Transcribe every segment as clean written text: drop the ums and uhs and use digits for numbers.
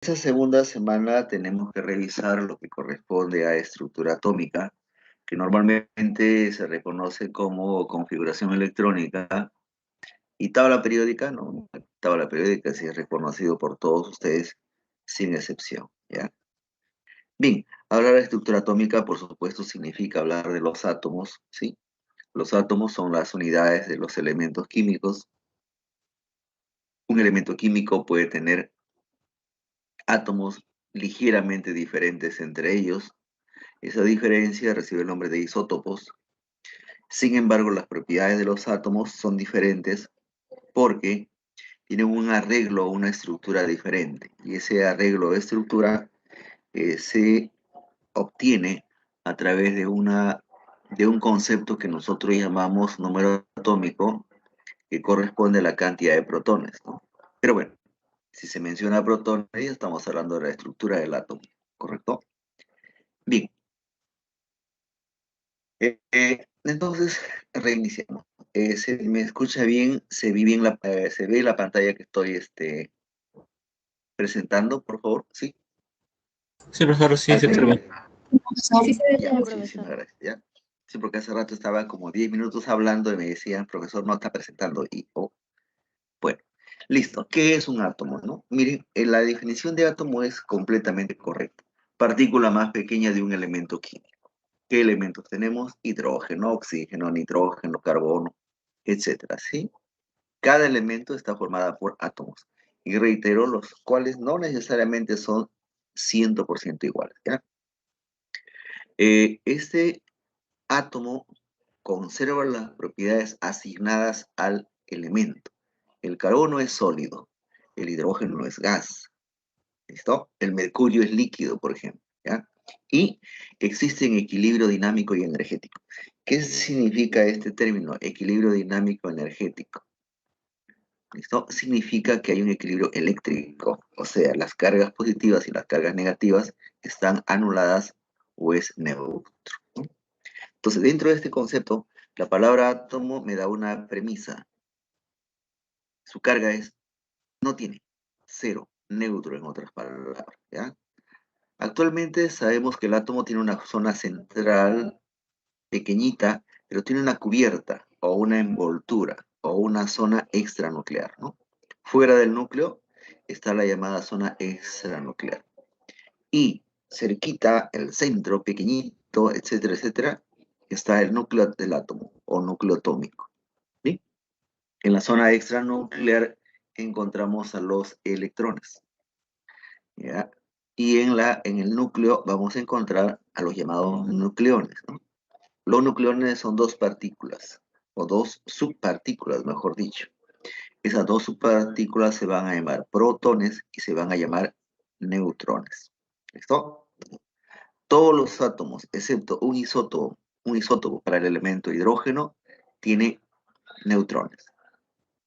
Esta segunda semana tenemos que revisar lo que corresponde a estructura atómica, que normalmente se reconoce como configuración electrónica, y tabla periódica, no, tabla periódica sí es reconocido por todos ustedes, sin excepción, ¿ya? Bien, hablar de estructura atómica, por supuesto, significa hablar de los átomos, ¿sí? Los átomos son las unidades de los elementos químicos. Un elemento químico puede tener átomos ligeramente diferentes entre ellos. Esa diferencia recibe el nombre de isótopos. Sin embargo, las propiedades de los átomos son diferentes porque tienen un arreglo o una estructura diferente. Y ese arreglo o estructura se obtiene a través de un concepto que nosotros llamamos número atómico, que corresponde a la cantidad de protones, ¿no? Pero bueno, si se menciona protones, ya estamos hablando de la estructura del átomo, ¿correcto? Bien, entonces reiniciamos. ¿Se me escucha bien? ¿Se ve la pantalla que estoy presentando, por favor? ¿Sí? Sí, profesor, sí, Ah, se bien. termina. Sí se ve Ya, bien, muchísimas profesor. gracias. ¿Ya? Sí, porque hace rato estaba como 10 minutos hablando y me decían, profesor, no está presentando. Y, oh, bueno, listo. ¿Qué es un átomo, no? Miren, la definición de átomo es completamente correcta. Partícula más pequeña de un elemento químico. ¿Qué elementos tenemos? Hidrógeno, oxígeno, nitrógeno, carbono, etcétera, ¿sí? Cada elemento está formado por átomos. Y reitero, los cuales no necesariamente son 100% iguales, ¿ya? Este átomo conserva las propiedades asignadas al elemento. El carbono es sólido, el hidrógeno es gas, ¿listo? El mercurio es líquido, por ejemplo, ¿ya? Y existen equilibrio dinámico y energético. ¿Qué significa este término, equilibrio dinámico energético? ¿Listo? Significa que hay un equilibrio eléctrico, o sea, las cargas positivas y las cargas negativas están anuladas o es neutro, ¿no? Entonces, dentro de este concepto, la palabra átomo me da una premisa. Su carga es, no tiene, cero, neutro en otras palabras, ¿ya? Actualmente sabemos que el átomo tiene una zona central pequeñita, pero tiene una cubierta o una envoltura o una zona extranuclear, ¿no? Fuera del núcleo está la llamada zona extranuclear. Y cerquita, el centro, pequeñito, etcétera, etcétera, está el núcleo del átomo o núcleo atómico, ¿sí? En la zona extranuclear encontramos a los electrones, ¿ya? Y en el núcleo vamos a encontrar a los llamados nucleones, ¿no? Los nucleones son dos partículas, o dos subpartículas, mejor dicho. Esas dos subpartículas se van a llamar protones y se van a llamar neutrones. ¿Listo? Todos los átomos, excepto un isótopo para el elemento hidrógeno, tiene neutrones.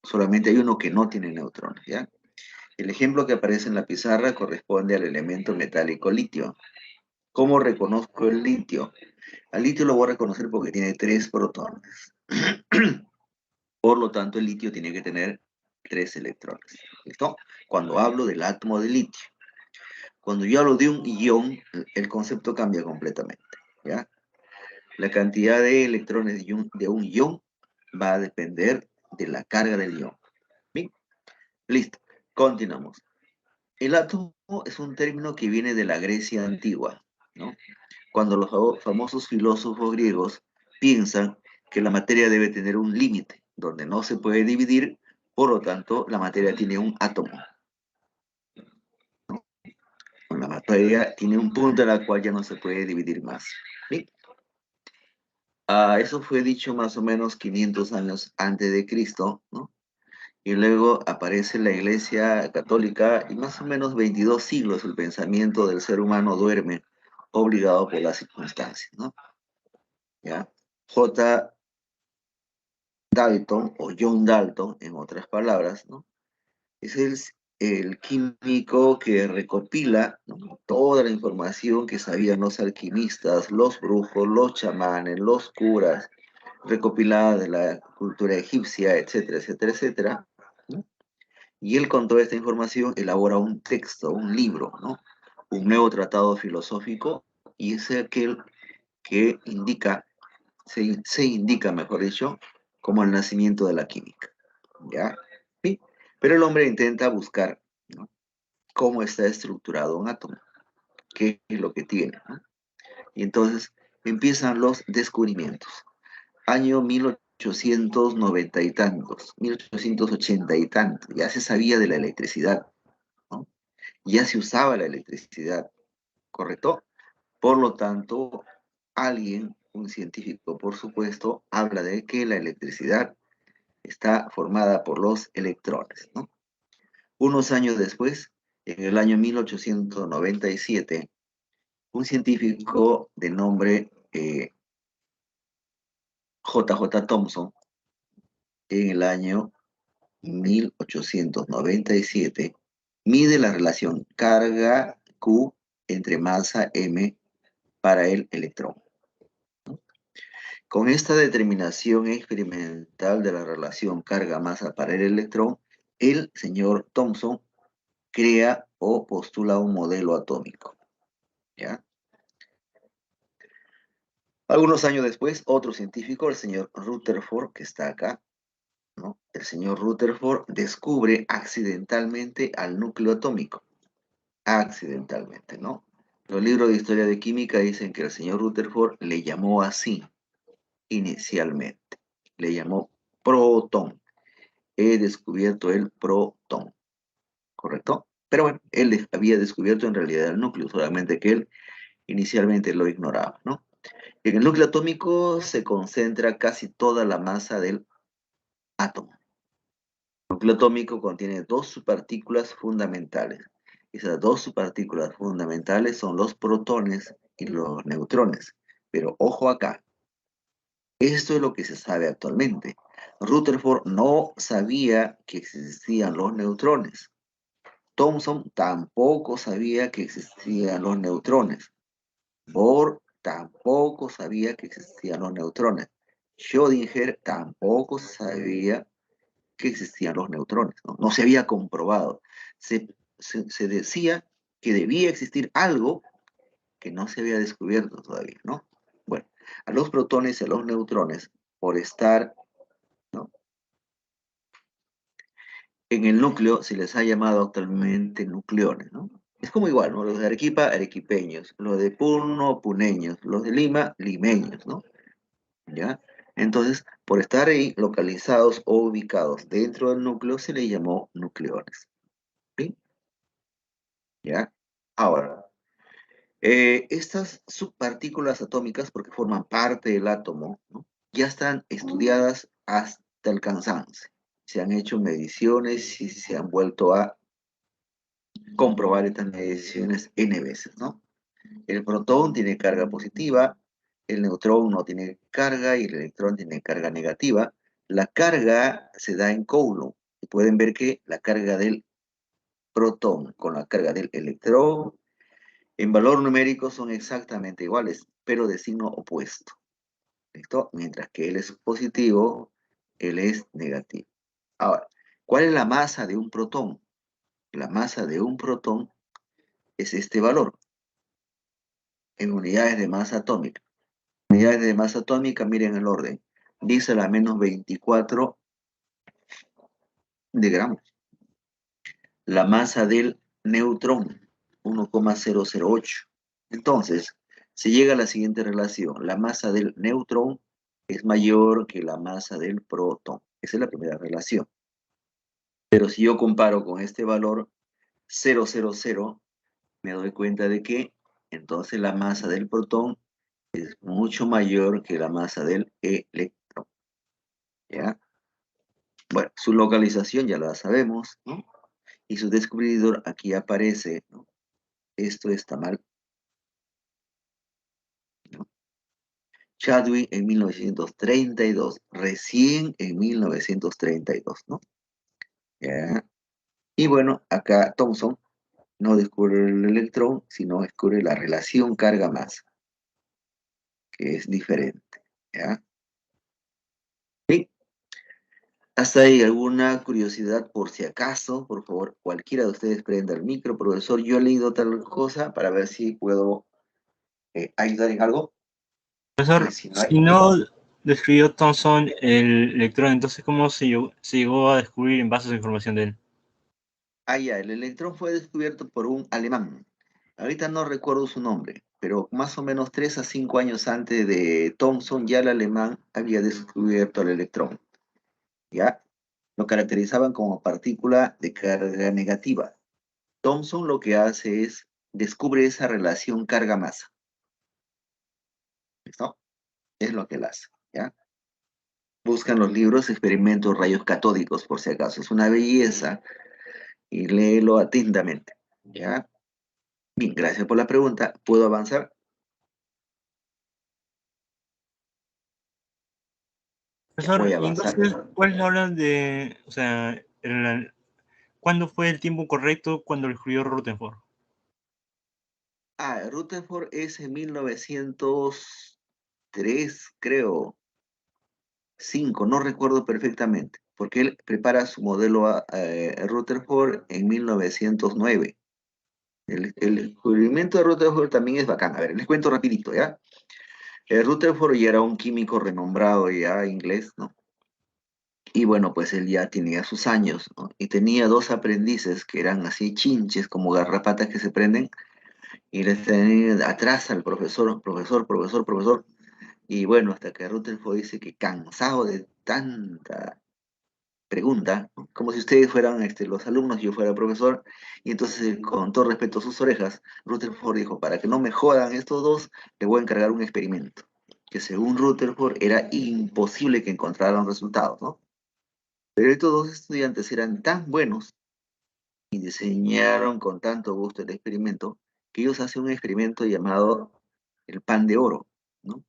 Solamente hay uno que no tiene neutrones, ¿ya? El ejemplo que aparece en la pizarra corresponde al elemento metálico litio. ¿Cómo reconozco el litio? Al litio lo voy a reconocer porque tiene 3 protones. Por lo tanto, el litio tiene que tener 3 electrones. ¿Listo? Cuando hablo del átomo de litio. Cuando yo hablo de un ion, el concepto cambia completamente, ¿ya? La cantidad de electrones de un ion va a depender de la carga del ion. ¿Bien? Listo. Continuamos. El átomo es un término que viene de la Grecia antigua, ¿no? Cuando los famosos filósofos griegos piensan que la materia debe tener un límite, donde no se puede dividir, por lo tanto, la materia tiene un átomo. La materia tiene un punto en el cual ya no se puede dividir más. ¿Sí? Eso fue dicho más o menos 500 años antes de Cristo, ¿no? Y luego aparece la Iglesia Católica y más o menos 22 siglos el pensamiento del ser humano duerme obligado por las circunstancias, ¿no? ¿Ya? J. Dalton o John Dalton, en otras palabras, ¿no? Es el químico que recopila, ¿no?, toda la información que sabían los alquimistas, los brujos, los chamanes, los curas, recopilada de la cultura egipcia, etcétera, etcétera, etcétera, ¿no? Y él con toda esta información elabora un texto, un libro, ¿no? Un nuevo tratado filosófico, y es aquel que indica, se indica, mejor dicho, como el nacimiento de la química, ¿ya? ¿Sí? Pero el hombre intenta buscar, ¿no?, cómo está estructurado un átomo, qué es lo que tiene, ¿no? Y entonces empiezan los descubrimientos. Año 1890 y tantos, 1880 y tantos, ya se sabía de la electricidad, ¿no? Ya se usaba la electricidad, ¿correcto? Por lo tanto, alguien, un científico por supuesto, habla de que la electricidad está formada por los electrones, ¿no? Unos años después, en el año 1897, un científico de nombre J. J. Thomson, en el año 1897, mide la relación carga Q entre masa M para el electrón. Con esta determinación experimental de la relación carga-masa para el electrón, el señor Thomson crea o postula un modelo atómico, ¿ya? Algunos años después, otro científico, el señor Rutherford, que está acá, ¿no? El señor Rutherford descubre accidentalmente al núcleo atómico. Accidentalmente, ¿no? Los libros de historia de química dicen que el señor Rutherford le llamó así inicialmente. Le llamó protón. He descubierto el protón, ¿correcto? Pero bueno, él había descubierto en realidad el núcleo, solamente que él inicialmente lo ignoraba, ¿no? En el núcleo atómico se concentra casi toda la masa del átomo. El núcleo atómico contiene dos subpartículas fundamentales. Esas dos subpartículas fundamentales son los protones y los neutrones. Pero ojo acá, esto es lo que se sabe actualmente. Rutherford no sabía que existían los neutrones. Thomson tampoco sabía que existían los neutrones. Bohr tampoco sabía que existían los neutrones. Schrödinger tampoco sabía que existían los neutrones, ¿no? No se había comprobado. Se decía que debía existir algo que no se había descubierto todavía, ¿no? Bueno, a los protones y a los neutrones, por estar, ¿no?, en el núcleo, se les ha llamado actualmente nucleones, ¿no? Es como igual, ¿no? Los de Arequipa, arequipeños, los de Puno, puneños, los de Lima, limeños, ¿no? ¿Ya? Entonces, por estar ahí localizados o ubicados dentro del núcleo, se les llamó nucleones. ¿Sí? ¿Ya? Ahora, estas subpartículas atómicas, porque forman parte del átomo, ¿no?, ya están estudiadas hasta el cansancio. Se han hecho mediciones y se han vuelto a comprobar estas mediciones n veces, ¿no? El protón tiene carga positiva, el neutrón no tiene carga y el electrón tiene carga negativa. La carga se da en Coulomb y pueden ver que la carga del protón con la carga del electrón en valor numérico son exactamente iguales, pero de signo opuesto. ¿Listo? Mientras que él es positivo, él es negativo. Ahora, ¿cuál es la masa de un protón? La masa de un protón es este valor en unidades de masa atómica. Unidades de masa atómica, miren el orden. 10 a la menos 24 de gramos. La masa del neutrón, 1,008. Entonces, se llega a la siguiente relación. La masa del neutrón es mayor que la masa del protón. Esa es la primera relación. Pero si yo comparo con este valor 0,00, me doy cuenta de que entonces la masa del protón es mucho mayor que la masa del electrón. ¿Ya? Bueno, su localización ya la sabemos, ¿no? Y su descubridor aquí aparece, ¿no? Esto está mal, ¿no? Chadwick en 1932, recién en 1932, ¿no? ¿Ya? Y bueno, acá Thomson no descubre el electrón, sino descubre la relación carga-masa, que es diferente, ¿ya? ¿Sí? ¿Hasta ahí alguna curiosidad por si acaso? Por favor, cualquiera de ustedes prenda el micro, profesor. Yo he leído tal cosa para ver si puedo ayudar en algo. Profesor, Pues si no hay. si no describió Thomson el electrón, entonces ¿cómo se llegó a descubrir en base a su información de él? Ah, ya, el electrón fue descubierto por un alemán. Ahorita no recuerdo su nombre, pero más o menos 3 a 5 años antes de Thomson ya el alemán había descubierto el electrón. ¿Ya? Lo caracterizaban como partícula de carga negativa. Thomson lo que hace es descubre esa relación carga-masa. ¿Listo? Es lo que él hace. ¿Ya? Buscan los libros Experimentos Rayos Catódicos, por si acaso. Es una belleza y léelo atentamente. ¿Ya? Bien, gracias por la pregunta. ¿Puedo avanzar? Voy Profesor, a y avanzar. entonces, ¿cuál es la hora de, o sea, cuándo fue el tiempo correcto cuando lo escribió Rutherford? Ah, Rutherford es en 1903, creo, 5, no recuerdo perfectamente, porque él prepara su modelo Rutherford en 1909. El descubrimiento de Rutherford también es bacán. A ver, les cuento rapidito, ¿ya? Rutherford ya era un químico renombrado ya inglés, ¿no? Y bueno, pues él ya tenía sus años, ¿no? Y tenía dos aprendices que eran así chinches, como garrapatas que se prenden, y les tenían atrás al profesor, profesor, profesor, profesor. Y bueno, hasta que Rutherford dice que cansado de tanta pregunta, ¿no? Como si ustedes fueran los alumnos y yo fuera el profesor, y entonces con todo respeto a sus orejas, Rutherford dijo, para que no me jodan estos dos, le voy a encargar un experimento, que según Rutherford era imposible que encontraran resultados, ¿no? Pero estos dos estudiantes eran tan buenos y diseñaron con tanto gusto el experimento, que ellos hacen un experimento llamado el pan de oro, ¿no?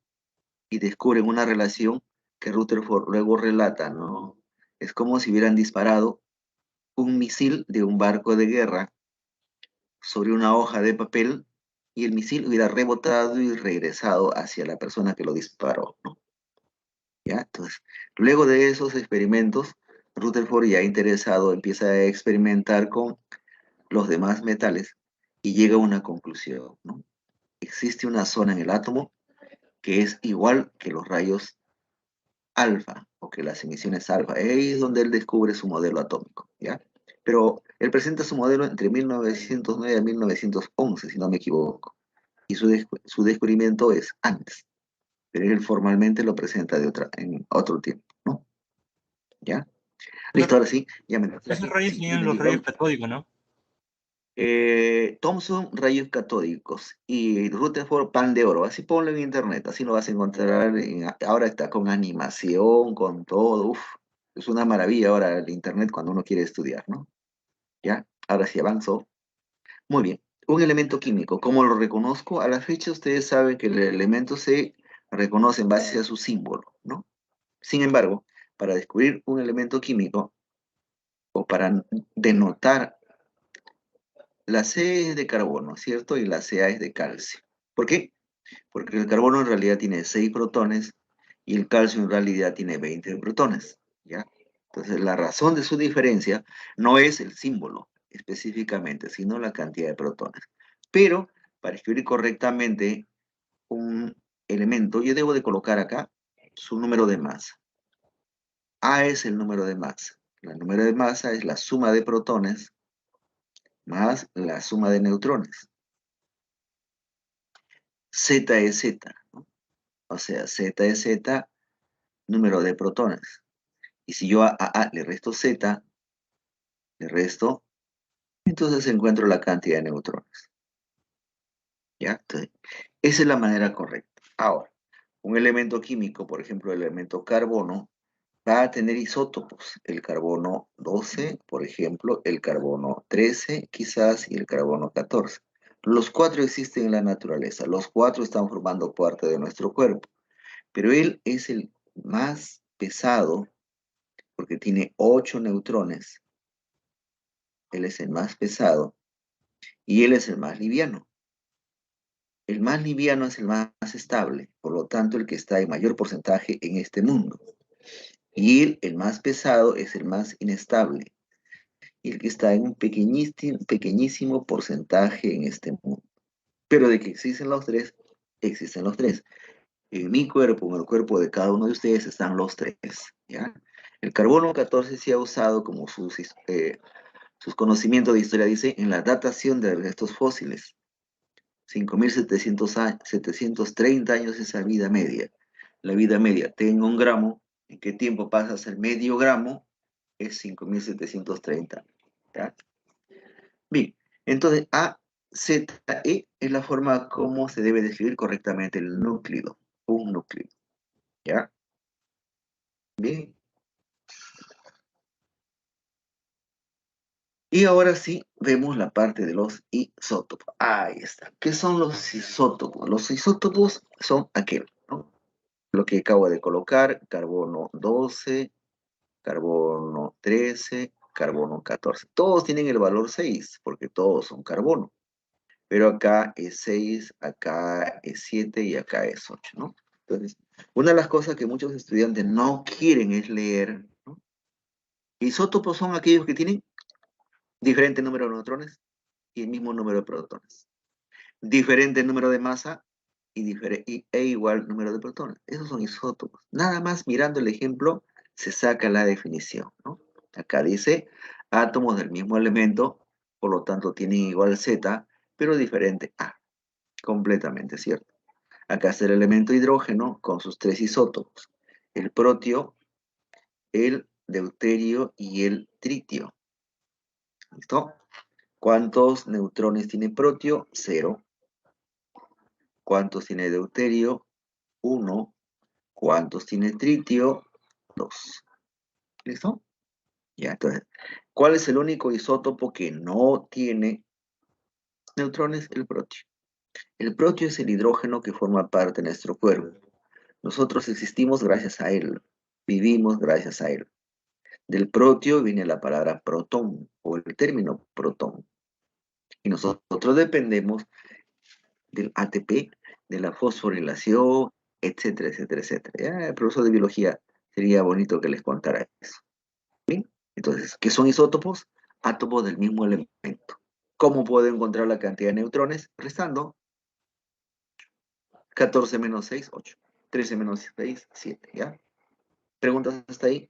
Y descubren una relación que Rutherford luego relata, ¿no? Es como si hubieran disparado un misil de un barco de guerra sobre una hoja de papel y el misil hubiera rebotado y regresado hacia la persona que lo disparó, ¿no? ¿Ya? Entonces, luego de esos experimentos, Rutherford ya interesado empieza a experimentar con los demás metales y llega a una conclusión, ¿no? Existe una zona en el átomo que es igual que los rayos alfa, o que las emisiones alfa. Ahí es donde él descubre su modelo atómico, ¿ya? Pero él presenta su modelo entre 1909 a 1911, si no me equivoco, y su descubrimiento es antes, pero él formalmente lo presenta en otro tiempo, ¿no? ¿Ya? Listo, Profesor, ahora sí, ya me esos distraje. rayos Sí, serían dime, los dime. rayos catódicos, ¿no? Thomson, rayos catódicos y Rutherford, pan de oro. Así ponlo en internet, así lo vas a encontrar. Ahora está con animación, con todo. Uf, es una maravilla ahora el internet cuando uno quiere estudiar, ¿no? ¿Ya? Ahora sí avanzó. Muy bien. Un elemento químico, ¿cómo lo reconozco? A la fecha ustedes saben que el elemento se reconoce en base a su símbolo, ¿no? Sin embargo, para descubrir un elemento químico o para denotar. La C es de carbono, ¿cierto? Y la Ca es de calcio. ¿Por qué? Porque el carbono en realidad tiene 6 protones y el calcio en realidad tiene 20 protones, ¿ya? Entonces, la razón de su diferencia no es el símbolo específicamente, sino la cantidad de protones. Pero, para escribir correctamente un elemento, yo debo de colocar acá su número de masa. A es el número de masa. El número de masa es la suma de protones más la suma de neutrones. Z es Z, ¿no? O sea, Z es Z, número de protones. Y si yo a le resto Z, le resto, entonces encuentro la cantidad de neutrones. ¿Ya? Entonces, esa es la manera correcta. Ahora, un elemento químico, por ejemplo, el elemento carbono, va a tener isótopos. El carbono 12, por ejemplo, el carbono 13, quizás, y el carbono 14. Los cuatro existen en la naturaleza. Los cuatro están formando parte de nuestro cuerpo. Pero él es el más pesado porque tiene 8 neutrones. Él es el más pesado y él es el más liviano. El más liviano es el más estable, por lo tanto el que está en mayor porcentaje en este mundo. Y el más pesado es el más inestable, y el que está en un pequeñísimo porcentaje en este mundo. Pero de que existen los tres, existen los tres. En mi cuerpo, en el cuerpo de cada uno de ustedes están los tres, ¿ya? El carbono 14 se ha usado como sus conocimientos de historia, dice, en la datación de restos fósiles. 5.730 años es la vida media. La vida media, tengo un gramo, ¿en qué tiempo pasa a ser medio gramo? Es 5.730. ¿Ya? Bien, entonces AZE es la forma como se debe describir correctamente el núcleo, un núcleo. ¿Ya? Bien. Y ahora sí, vemos la parte de los isótopos. Ahí está. ¿Qué son los isótopos? Los isótopos son aquel, ¿no? Lo que acabo de colocar, carbono 12, carbono 13, carbono 14. Todos tienen el valor 6, porque todos son carbono. Pero acá es 6, acá es 7 y acá es 8, ¿no? Entonces, una de las cosas que muchos estudiantes no quieren es leer, ¿no? Isótopos son aquellos que tienen diferente número de neutrones y el mismo número de protones. Diferente número de masa e igual número de protones. Esos son isótopos. Nada más mirando el ejemplo se saca la definición, ¿no? Acá dice átomos del mismo elemento, por lo tanto tienen igual Z, pero diferente A. Completamente cierto. Acá está el elemento hidrógeno con sus tres isótopos. El protio, el deuterio y el tritio. ¿Listo? ¿Cuántos neutrones tiene protio? 0. ¿Cuántos tiene deuterio? 1. ¿Cuántos tiene tritio? 2. ¿Listo? Ya, entonces, ¿cuál es el único isótopo que no tiene neutrones? El protio. El protio es el hidrógeno que forma parte de nuestro cuerpo. Nosotros existimos gracias a él. Vivimos gracias a él. Del protio viene la palabra protón o el término protón. Y nosotros dependemos del ATP, de la fosforilación, etcétera, etcétera, etcétera. Ya, el profesor de biología sería bonito que les contara eso. ¿Bien? Entonces, ¿qué son isótopos? Átomos del mismo elemento. ¿Cómo puedo encontrar la cantidad de neutrones? Restando 14 menos 6, 8. 13 menos 6, 7. ¿Ya? ¿Preguntas hasta ahí?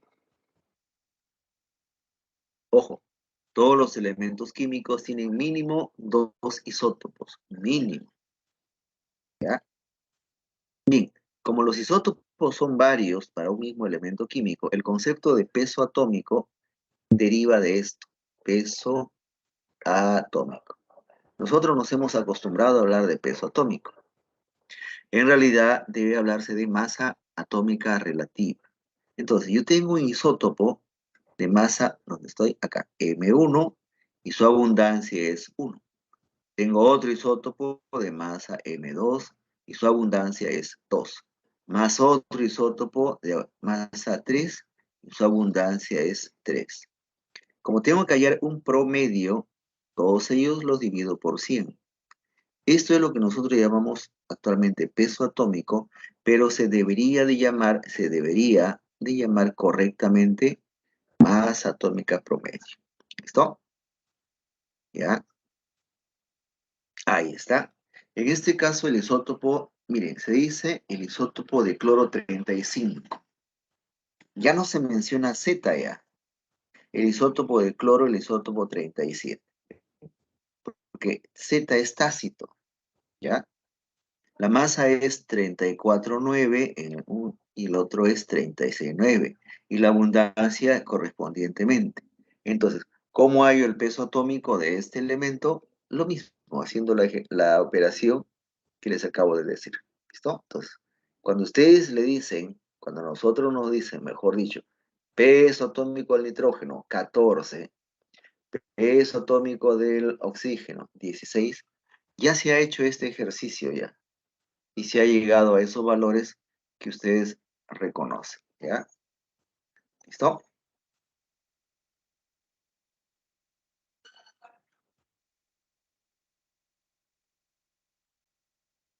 Ojo, todos los elementos químicos tienen mínimo dos isótopos. Mínimo. ¿Ya? Bien, como los isótopos son varios para un mismo elemento químico, el concepto de peso atómico deriva de esto. Peso atómico. Nosotros nos hemos acostumbrado a hablar de peso atómico. En realidad debe hablarse de masa atómica relativa. Entonces, yo tengo un isótopo de masa, donde estoy acá, M1, y su abundancia es 1. Tengo otro isótopo de masa M2 y su abundancia es 2. Más otro isótopo de masa 3 y su abundancia es 3. Como tengo que hallar un promedio, todos ellos los divido por 100. Esto es lo que nosotros llamamos actualmente peso atómico, pero se debería de llamar correctamente masa atómica promedio. ¿Listo? ¿Ya? Ahí está. En este caso el isótopo, miren, se dice el isótopo de cloro 35. Ya no se menciona Z ya. El isótopo de cloro, el isótopo 37. Porque Z es tácito, ¿ya? La masa es 34,9 en un y el otro es 36,9. Y la abundancia correspondientemente. Entonces, ¿cómo hallo el peso atómico de este elemento? Lo mismo, haciendo la operación que les acabo de decir. ¿Listo? Entonces, cuando ustedes le dicen, cuando nosotros nos dicen, mejor dicho, peso atómico del nitrógeno, 14, peso atómico del oxígeno, 16, ya se ha hecho este ejercicio ya. Y se ha llegado a esos valores que ustedes reconocen. ¿Ya? ¿Listo?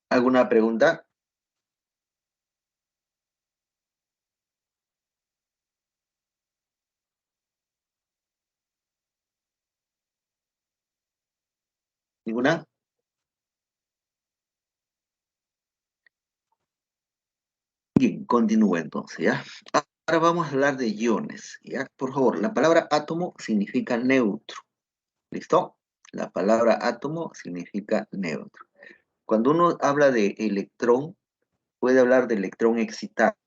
¿Alguna pregunta? ¿Ninguna? Bien, continúo entonces, ¿ya? Ahora vamos a hablar de iones, ¿ya? Por favor, la palabra átomo significa neutro, ¿listo? La palabra átomo significa neutro. Cuando uno habla de electrón, puede hablar de electrón excitado.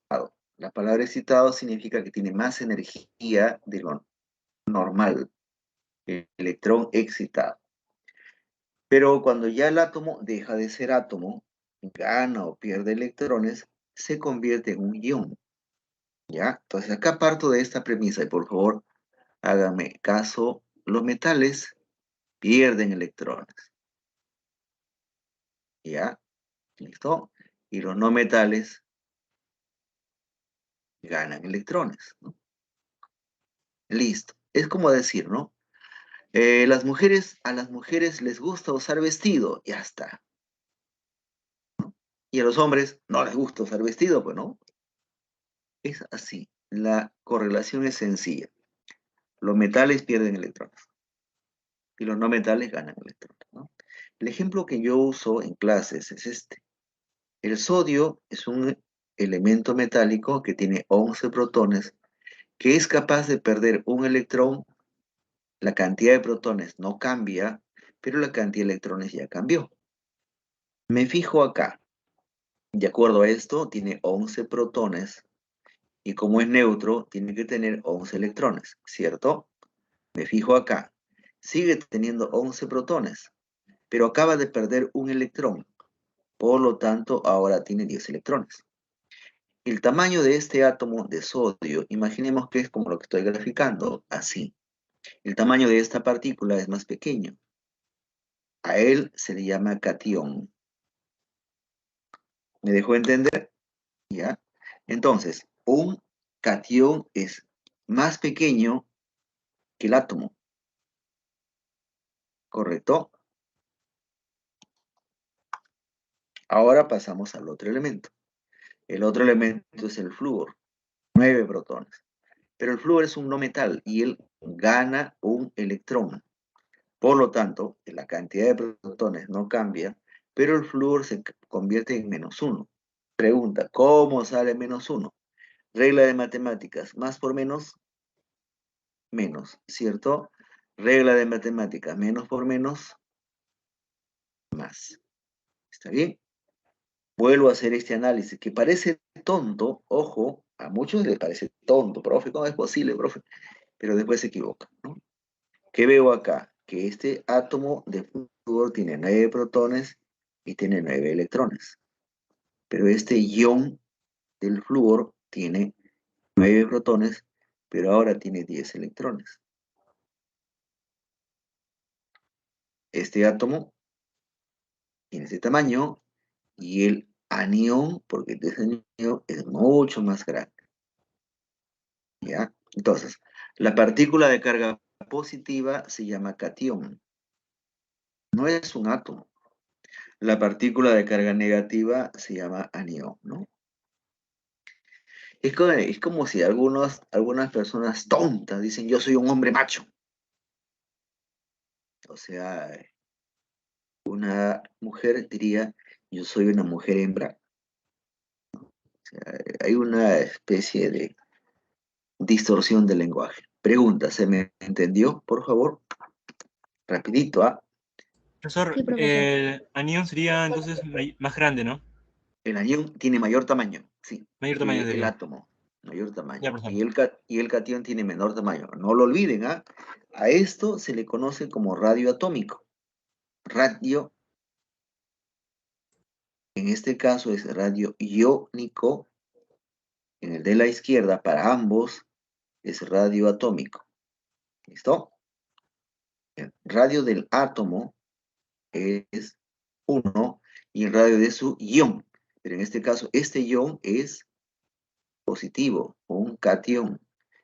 La palabra excitado significa que tiene más energía de lo normal, el electrón excitado. Pero cuando ya el átomo deja de ser átomo, gana o pierde electrones, se convierte en un ion, ¿ya? Entonces acá parto de esta premisa y por favor háganme caso, los metales pierden electrones, ¿ya? ¿Listo? Y los no metales ganan electrones, ¿no? Listo. Es como decir, ¿no? A las mujeres les gusta usar vestido, ya está. Y a los hombres no les gusta usar vestido, pues no. Es así. La correlación es sencilla. Los metales pierden electrones y los no metales ganan electrones, ¿no? El ejemplo que yo uso en clases es este. El sodio es un elemento metálico que tiene 11 protones, que es capaz de perder un electrón. La cantidad de protones no cambia, pero la cantidad de electrones ya cambió. Me fijo acá. De acuerdo a esto, tiene 11 protones y como es neutro, tiene que tener 11 electrones, ¿cierto? Me fijo acá. Sigue teniendo 11 protones, pero acaba de perder un electrón. Por lo tanto, ahora tiene 10 electrones. El tamaño de este átomo de sodio, imaginemos que es como lo que estoy graficando, así. El tamaño de esta partícula es más pequeño. A él se le llama catión. ¿Me dejó entender? ¿Ya? Entonces, un catión es más pequeño que el átomo, ¿correcto? Ahora pasamos al otro elemento. El otro elemento es el flúor, 9 protones. Pero el flúor es un no metal y él gana un electrón. Por lo tanto, la cantidad de protones no cambia, pero el flúor se convierte en -1. Pregunta, ¿cómo sale -1? Regla de matemáticas, más por menos, menos, ¿cierto? Regla de matemáticas, menos por menos, más. ¿Está bien? Vuelvo a hacer este análisis que parece tonto, ojo, a muchos les parece tonto, profe, ¿cómo es posible, profe? Pero después se equivoca, ¿no? ¿Qué veo acá? Que este átomo de flúor tiene 9 protones y tiene 9 electrones. Pero este ion del flúor tiene 9 protones, pero ahora tiene 10 electrones. Este átomo tiene ese tamaño y el anión, porque este anión es mucho más grande. ¿Ya? Entonces, la partícula de carga positiva se llama catión. No es un átomo. La partícula de carga negativa se llama anión, ¿no? Es como si algunas personas tontas dicen, yo soy un hombre macho. O sea, una mujer diría, yo soy una mujer hembra. O sea, hay una especie de distorsión del lenguaje. Pregunta, ¿se me entendió, por favor? Rapidito, ¿ah? Profesor, Sí, profesor. el anión sería entonces más grande, ¿no? El anión tiene mayor tamaño, sí, Mayor tamaño que el sería. átomo, mayor Ya, tamaño. profesor. Y el catión tiene menor tamaño. No lo olviden, ¿ah? A esto se le conoce como radio atómico. Radio, en este caso es radio iónico. En el de la izquierda, para ambos, es radio atómico. ¿Listo? El radio del átomo es 1 y el radio de su ion. Pero en este caso, este ion es positivo, un catión.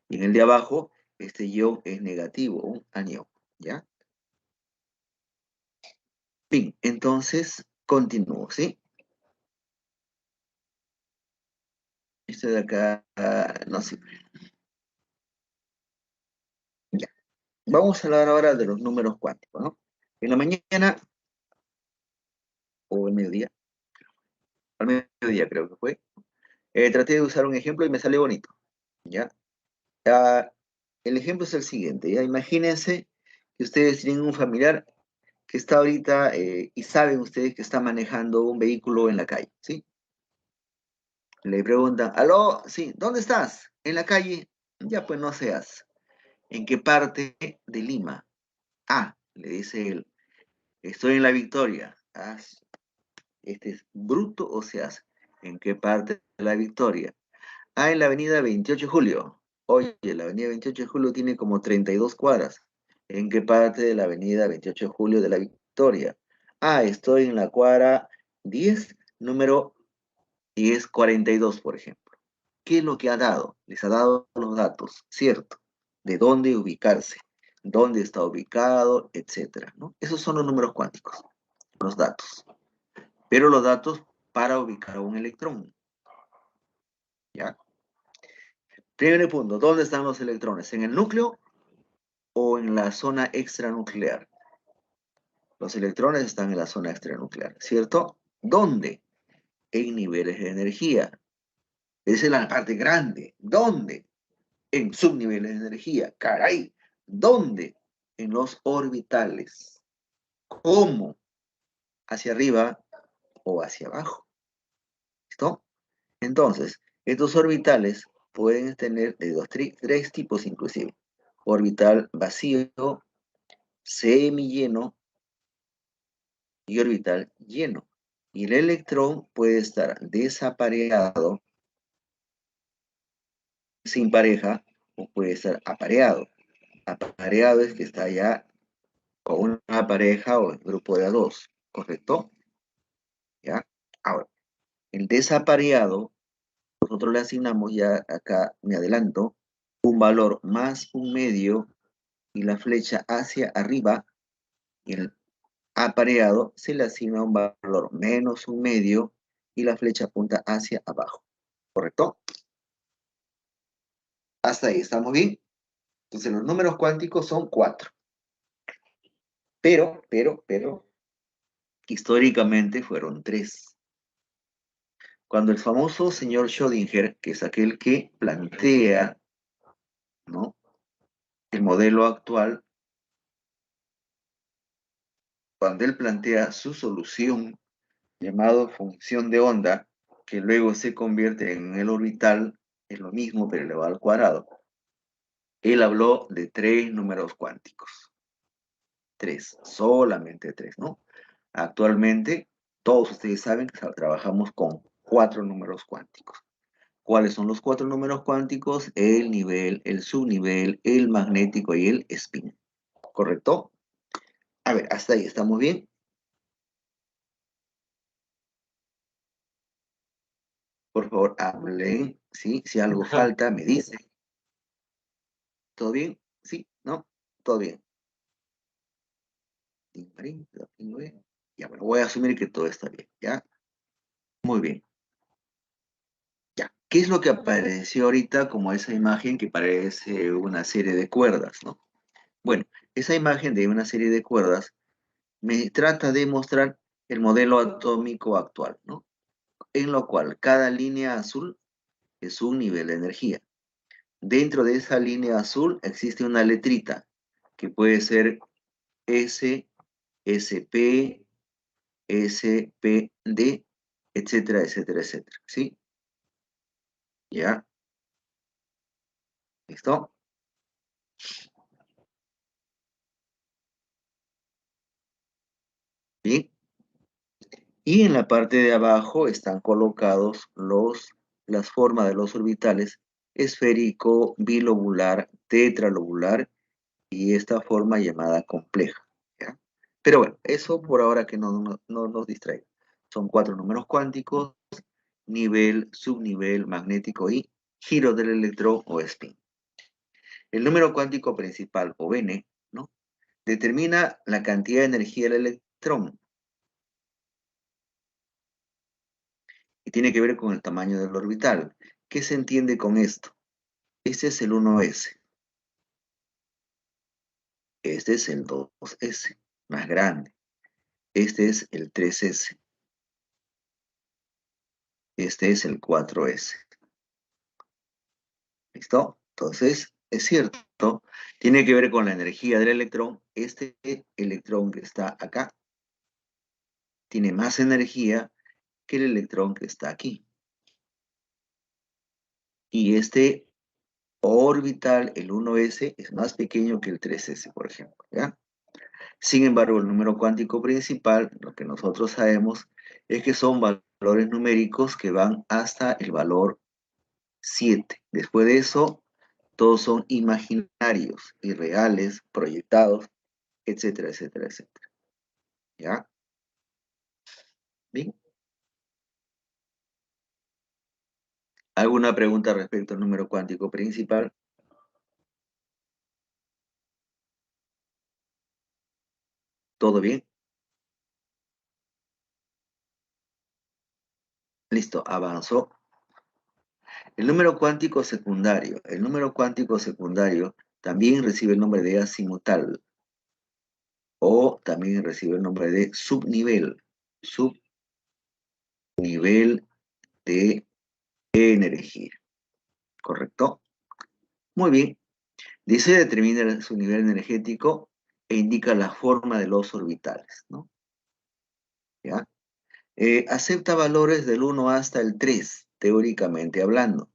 Y en el de abajo, este ion es negativo, un anión. ¿Ya? Bien, entonces continúo, ¿sí? Este de acá no sirve. Ya. Vamos a hablar ahora de los números cuánticos, ¿no? En la mañana o el mediodía. Al mediodía creo que fue. Traté de usar un ejemplo y me salió bonito, ¿ya? Ah, el ejemplo es el siguiente, ¿ya? Imagínense que ustedes tienen un familiar que está ahorita y saben ustedes que está manejando un vehículo en la calle, ¿sí? Le preguntan, aló, sí, ¿dónde estás? En la calle. Ya, pues no seas. ¿En qué parte de Lima? Ah, le dice él, estoy en La Victoria. Ah, este es bruto o se hace. ¿En qué parte de La Victoria? Ah, en la avenida 28 de Julio. Oye, la avenida 28 de Julio tiene como 32 cuadras. ¿En qué parte de la avenida 28 de Julio de La Victoria? Ah, estoy en la cuadra 10, número 1042, por ejemplo. ¿Qué es lo que ha dado? Les ha dado los datos, ¿cierto? De dónde ubicarse, dónde está ubicado, etcétera, ¿no? Esos son los números cuánticos, los datos. Pero los datos para ubicar a un electrón, ¿ya? Primer punto, ¿dónde están los electrones? ¿En el núcleo o en la zona extranuclear? Los electrones están en la zona extranuclear, ¿cierto? ¿Dónde? En niveles de energía. Esa es la parte grande. ¿Dónde? En subniveles de energía. Caray, ¿dónde? En los orbitales. ¿Cómo? ¿Hacia arriba o hacia abajo? ¿Listo? Entonces, estos orbitales pueden tener de tres tipos inclusive. Orbital vacío, semilleno y orbital lleno. Y el electrón puede estar desapareado, sin pareja, o puede estar apareado. Apareado es que está ya con una pareja o el grupo de a dos, ¿correcto? ¿Ya? Ahora, el desapareado, nosotros le asignamos ya acá, me adelanto, un valor más un medio y la flecha hacia arriba, y el apareado se le asigna un valor menos un medio y la flecha apunta hacia abajo, ¿correcto? Hasta ahí, ¿estamos bien? Entonces los números cuánticos son 4, pero, históricamente fueron 3. Cuando el famoso señor Schrödinger, que es aquel que plantea, ¿no?, el modelo actual, cuando él plantea su solución llamado función de onda, que luego se convierte en el orbital, es lo mismo pero elevado al cuadrado, él habló de 3 números cuánticos. 3, solamente 3, ¿no? Actualmente, todos ustedes saben que trabajamos con 4 números cuánticos. ¿Cuáles son los 4 números cuánticos? El nivel, el subnivel, el magnético y el spin. ¿Correcto? A ver, hasta ahí, ¿estamos bien? Por favor, hablen, ¿sí? Si algo Ajá. falta, me dicen. ¿Todo bien? ¿Sí? ¿No? ¿Todo bien? Ya, bueno, voy a asumir que todo está bien, ¿ya? Muy bien. Ya, ¿qué es lo que apareció ahorita como esa imagen que parece una serie de cuerdas, ¿no? Bueno, esa imagen de una serie de cuerdas me trata de mostrar el modelo atómico actual, ¿no? En lo cual cada línea azul es un nivel de energía. Dentro de esa línea azul existe una letrita que puede ser S, SP, SPD, etcétera, etcétera, etcétera, ¿sí? ¿Ya? ¿Listo? Bien. Y en la parte de abajo están colocados las formas de los orbitales esférico, bilobular, tetralobular y esta forma llamada compleja, ¿ya? Pero bueno, eso por ahora que no nos distraiga. Son 4 números cuánticos, nivel, subnivel, magnético y giro del electrón o spin. El número cuántico principal, o n, ¿no?, determina la cantidad de energía del electrón y tiene que ver con el tamaño del orbital. ¿Qué se entiende con esto? Este es el 1s, este es el 2s, más grande, este es el 3s, Este es el 4s. ¿Listo? Entonces, es cierto, tiene que ver con la energía del electrón. Este electrón que está acá tiene más energía que el electrón que está aquí. Y este orbital, el 1s, es más pequeño que el 3s, por ejemplo, ¿ya? Sin embargo, el número cuántico principal, lo que nosotros sabemos, es que son valores numéricos que van hasta el valor 7. Después de eso, todos son imaginarios, irreales, proyectados, etcétera, etcétera, etcétera. ¿Ya? ¿Bien? ¿Alguna pregunta respecto al número cuántico principal? ¿Todo bien? Listo, avanzó. El número cuántico secundario. El número cuántico secundario también recibe el nombre de azimutal o también recibe el nombre de subnivel. Subnivel de energía. ¿Correcto? Muy bien. Dice determina su nivel energético e indica la forma de los orbitales, ¿no? ¿Ya? Acepta valores del 1 hasta el 3, teóricamente hablando,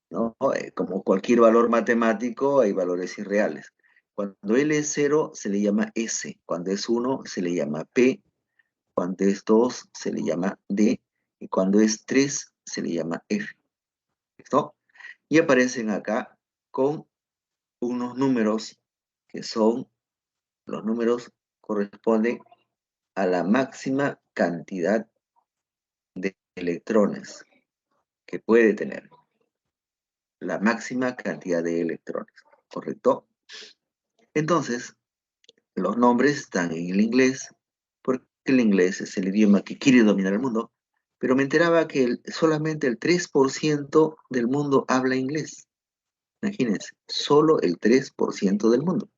¿no? Como cualquier valor matemático, hay valores irreales. Cuando L es 0, se le llama S. Cuando es 1, se le llama P. Cuando es 2, se le llama D. Y cuando es 3, se le llama F. ¿Listo? Y aparecen acá con unos números que son, los números corresponden a la máxima cantidad de electrones que puede tener. La máxima cantidad de electrones, ¿correcto? Entonces, los nombres están en el inglés, porque el inglés es el idioma que quiere dominar el mundo, pero me enteraba que solamente el 3% del mundo habla inglés. Imagínense, solo el 3% del mundo.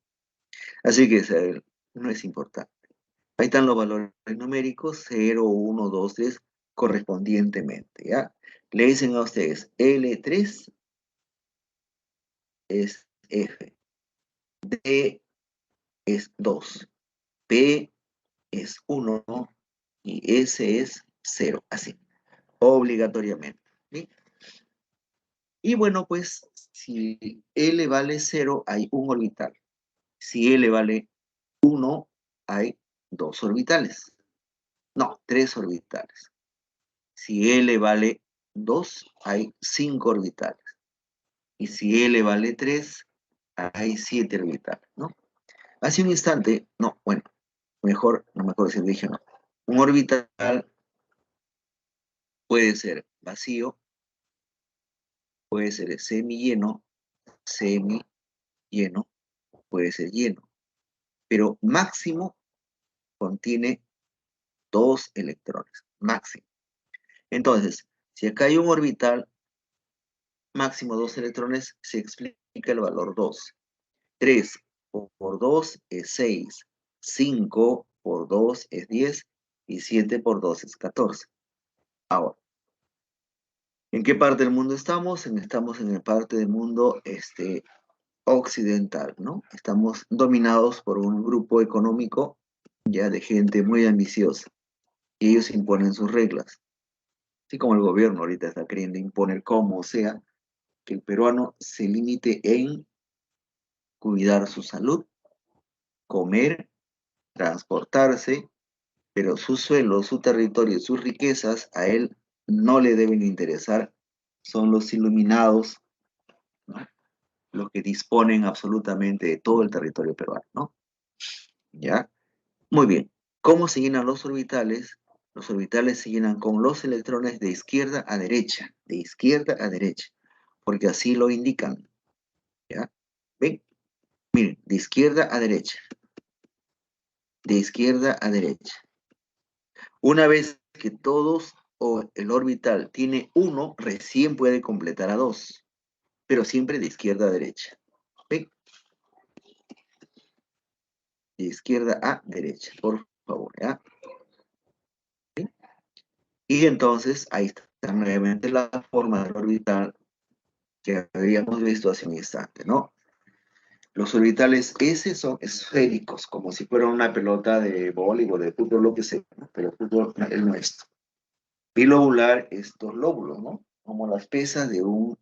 Así que no es importante. Ahí están los valores numéricos, 0, 1, 2, 3, correspondientemente, ¿ya? Le dicen a ustedes, L3 es F, D es 2, P es 1 y S es 0, así, obligatoriamente. ¿Sí? Y bueno, pues, si L vale 0, hay un orbital. Si L vale 1, hay 2 orbitales. No, 3 orbitales. Si L vale 2, hay 5 orbitales. Y si L vale 3, hay 7 orbitales, ¿no? Hace un instante, no, bueno, no mejor decir, dije no. Un orbital puede ser vacío, puede ser semi-lleno, puede ser lleno, pero máximo contiene 2 electrones, máximo. Entonces, si acá hay un orbital, máximo 2 electrones, se explica el valor 2. 3 por 2 es 6, 5 por 2 es 10 y 7 por 2 es 14. Ahora, ¿en qué parte del mundo estamos? Estamos en la parte del mundo occidental, ¿no? Estamos dominados por un grupo económico ya de gente muy ambiciosa y ellos imponen sus reglas. Así como el gobierno ahorita está queriendo imponer como sea que el peruano se limite en cuidar su salud, comer, transportarse, pero su suelo, su territorio, sus riquezas a él no le deben interesar. Son los iluminados, ¿no? Los que disponen absolutamente de todo el territorio peruano, ¿no? ¿Ya? Muy bien. ¿Cómo se llenan los orbitales? Los orbitales se llenan con los electrones de izquierda a derecha, porque así lo indican, ¿ya? ¿Ven? Miren, de izquierda a derecha, de izquierda a derecha. Una vez que todos o el orbital tiene 1, recién puede completar a 2, pero siempre de izquierda a derecha. ¿Ven? De izquierda a derecha, por favor, ¿ya? ¿Ven? Y entonces ahí está nuevamente la forma del orbital que habíamos visto hace un instante, ¿no? Los orbitales S son esféricos, como si fuera una pelota de voleibol, de fútbol, lo que sea, ¿no? Pero el fútbol es el nuestro. Bilobular, estos lóbulos, ¿no? Como las pesas de un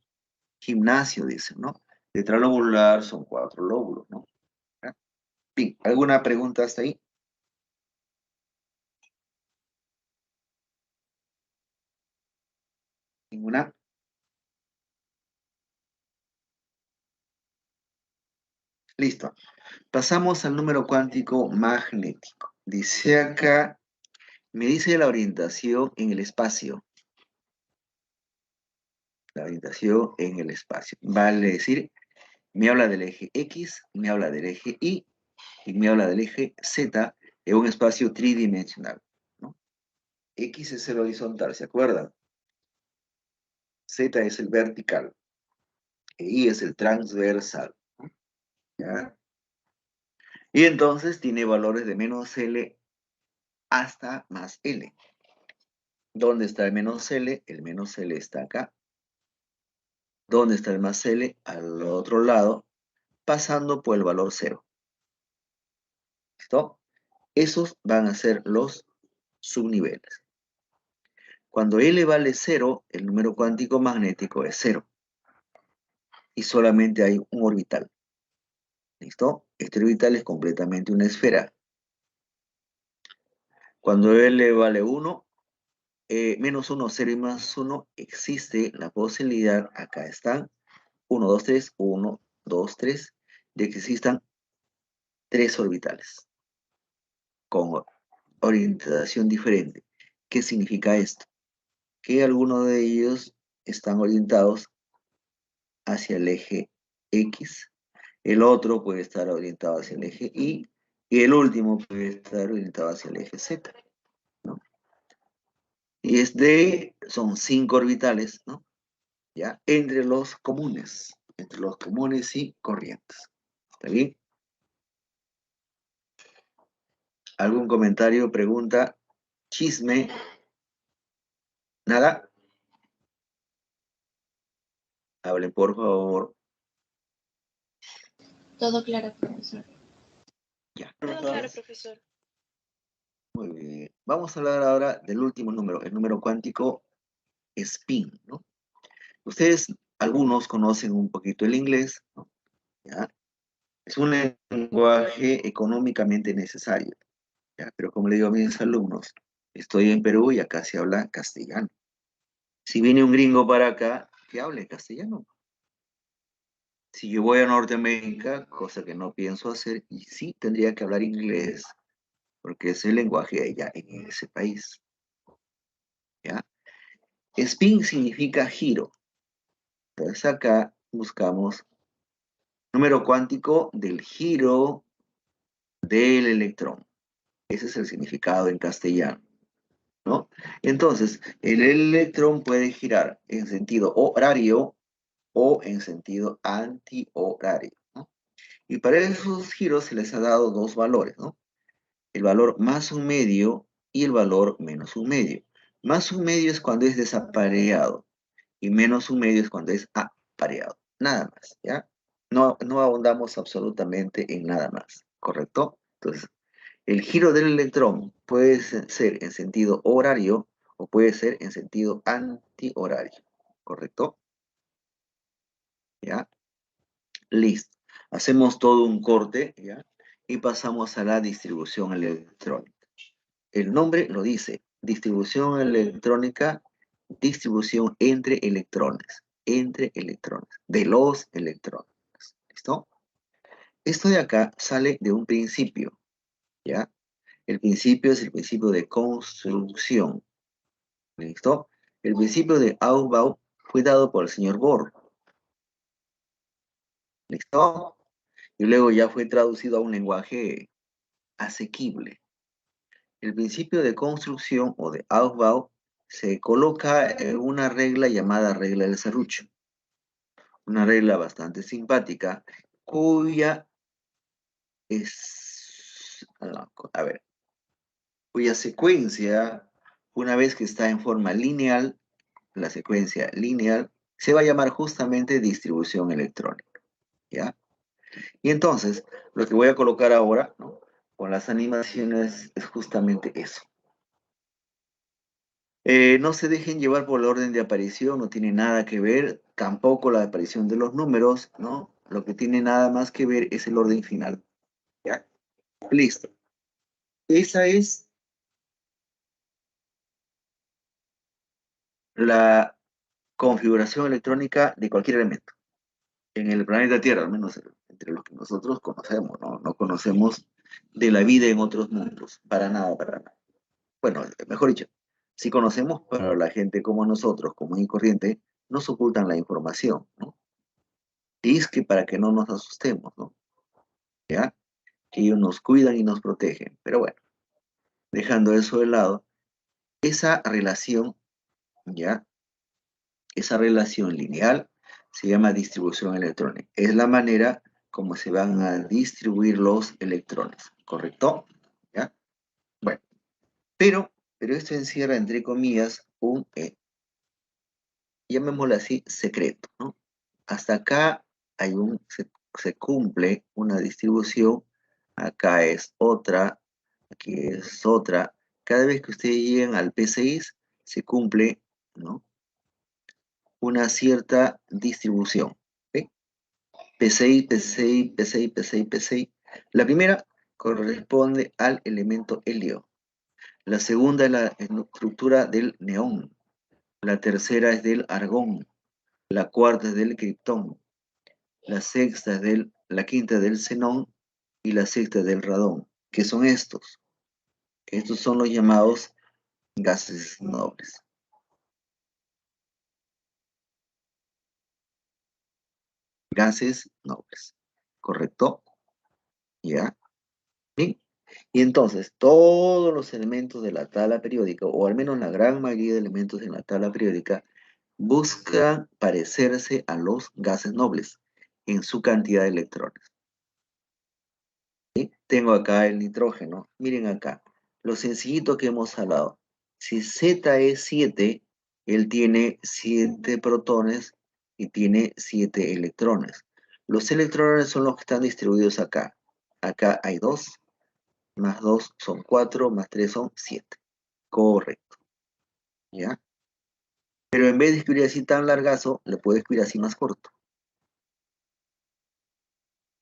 gimnasio, dicen, ¿no? Tetralobular son 4 lóbulos, ¿no? ¿Ya? Bien, ¿alguna pregunta hasta ahí? ¿Ninguna? Listo. Pasamos al número cuántico magnético. Dice acá, me dice la orientación en el espacio. La orientación en el espacio. Vale decir, me habla del eje X, me habla del eje Y y me habla del eje Z en un espacio tridimensional, ¿no? X es el horizontal, ¿se acuerdan? Z es el vertical e Y es el transversal, ¿no? ¿Ya? Y entonces tiene valores de menos L hasta más L. ¿Dónde está el menos L? El menos L está acá. ¿Dónde está el más L? Al otro lado, pasando por el valor 0. ¿Listo? Esos van a ser los subniveles. Cuando L vale 0, el número cuántico magnético es 0. Y solamente hay un orbital. ¿Listo? Este orbital es completamente una esfera. Cuando L vale 1, menos 1, 0 y más 1, existe la posibilidad, acá están, 1, 2, 3, 1, 2, 3, de que existan 3 orbitales con orientación diferente. ¿Qué significa esto? Que algunos de ellos están orientados hacia el eje X, el otro puede estar orientado hacia el eje y el último puede estar orientado hacia el eje Z, ¿no? Y son 5 orbitales, ¿no? ¿Ya? Entre los comunes y corrientes. ¿Está bien? ¿Algún comentario, pregunta, chisme? ¿Nada? Hablen, por favor. Todo claro, profesor. Ya. Todo claro, profesor. Muy bien. Vamos a hablar ahora del último número, el número cuántico spin, ¿no? Ustedes, algunos conocen un poquito el inglés, ¿no? ¿Ya? Es un lenguaje económicamente necesario, ¿ya? Pero como le digo a mis alumnos, estoy en Perú y acá se habla castellano. Si viene un gringo para acá, que hable castellano. Si yo voy a Norteamérica, cosa que no pienso hacer, y sí tendría que hablar inglés, porque es el lenguaje allá en ese país, ¿ya? Spin significa giro. Entonces acá buscamos número cuántico del giro del electrón. Ese es el significado en castellano, ¿no? Entonces, el electrón puede girar en sentido horario o en sentido antihorario, ¿no? Y para esos giros se les ha dado dos valores, ¿no? El valor más un medio y el valor menos un medio. Más un medio es cuando es desapareado y menos un medio es cuando es apareado. Nada más, ¿ya? No ahondamos absolutamente en nada más, ¿correcto? Entonces, el giro del electrón puede ser en sentido horario o puede ser en sentido antihorario, ¿correcto? ¿Ya? Listo. Hacemos todo un corte, ¿ya? Y pasamos a la distribución electrónica. El nombre lo dice, distribución electrónica, distribución entre electrones, de los electrones. ¿Listo? Esto de acá sale de un principio, ¿ya? El principio es el principio de construcción. ¿Listo? El principio de Aufbau fue dado por el señor Bohr. ¿Listo? Y luego ya fue traducido a un lenguaje asequible. El principio de construcción o de Aufbau se coloca en una regla llamada regla del serrucho. Una regla bastante simpática cuya es, a ver, cuya secuencia una vez que está en forma lineal, la secuencia lineal, se va a llamar justamente distribución electrónica, ¿ya? Y entonces, lo que voy a colocar ahora, ¿no?, con las animaciones es justamente eso. No se dejen llevar por el orden de aparición, no tiene nada que ver, tampoco la aparición de los números, ¿no? Lo que tiene nada más que ver es el orden final, ¿ya? Listo. Esa es la configuración electrónica de cualquier elemento. En el planeta Tierra, al menos entre los que nosotros conocemos, ¿no? No conocemos de la vida en otros mundos, para nada, para nada. Bueno, mejor dicho, sí conocemos, pero la gente como nosotros, común y corriente, nos ocultan la información, ¿no? Y es que para que no nos asustemos, ¿no? ¿Ya? Que ellos nos cuidan y nos protegen. Pero bueno, dejando eso de lado, esa relación, ¿ya? Esa relación lineal se llama distribución electrónica. Es la manera como se van a distribuir los electrones, ¿correcto? ¿Ya? Bueno, pero esto encierra, entre comillas, un, llamémoslo así, secreto, ¿no? Hasta acá hay se cumple una distribución, acá es otra, aquí es otra. Cada vez que ustedes lleguen al P6, se cumple, ¿no?, una cierta distribución, ¿ok? P6, P6, P6, P6, P6. La primera corresponde al elemento helio. La segunda es la estructura del neón. La tercera es del argón. La cuarta es del criptón. La quinta es del xenón. Y la sexta es del radón. ¿Qué son estos? Estos son los llamados gases nobles. Gases nobles. ¿Correcto? ¿Ya? Bien. Y entonces, todos los elementos de la tabla periódica, o al menos la gran mayoría de elementos de la tabla periódica, buscan parecerse a los gases nobles en su cantidad de electrones. ¿Sí? Tengo acá el nitrógeno. Miren acá, lo sencillito que hemos hablado. Si Z es 7, él tiene 7 protones y tiene 7 electrones. Los electrones son los que están distribuidos acá. Acá hay 2, más 2 son 4, más 3 son 7. Correcto. ¿Ya? Pero en vez de escribir así tan largazo, le puedo escribir así más corto.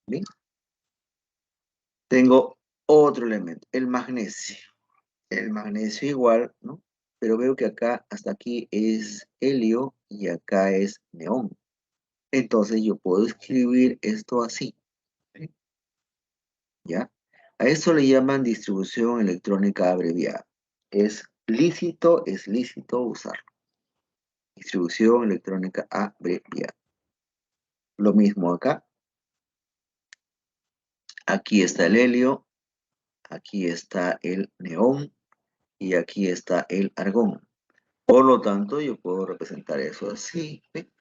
¿Bien? Tengo otro elemento, el magnesio. El magnesio igual, ¿no? Pero veo que acá, hasta aquí es helio y acá es neón. Entonces yo puedo escribir esto así, ¿sí? ¿Ya? A esto le llaman distribución electrónica abreviada. Es lícito usarlo. Distribución electrónica abreviada. Lo mismo acá. Aquí está el helio, aquí está el neón y aquí está el argón. Por lo tanto, yo puedo representar eso así, ¿sí?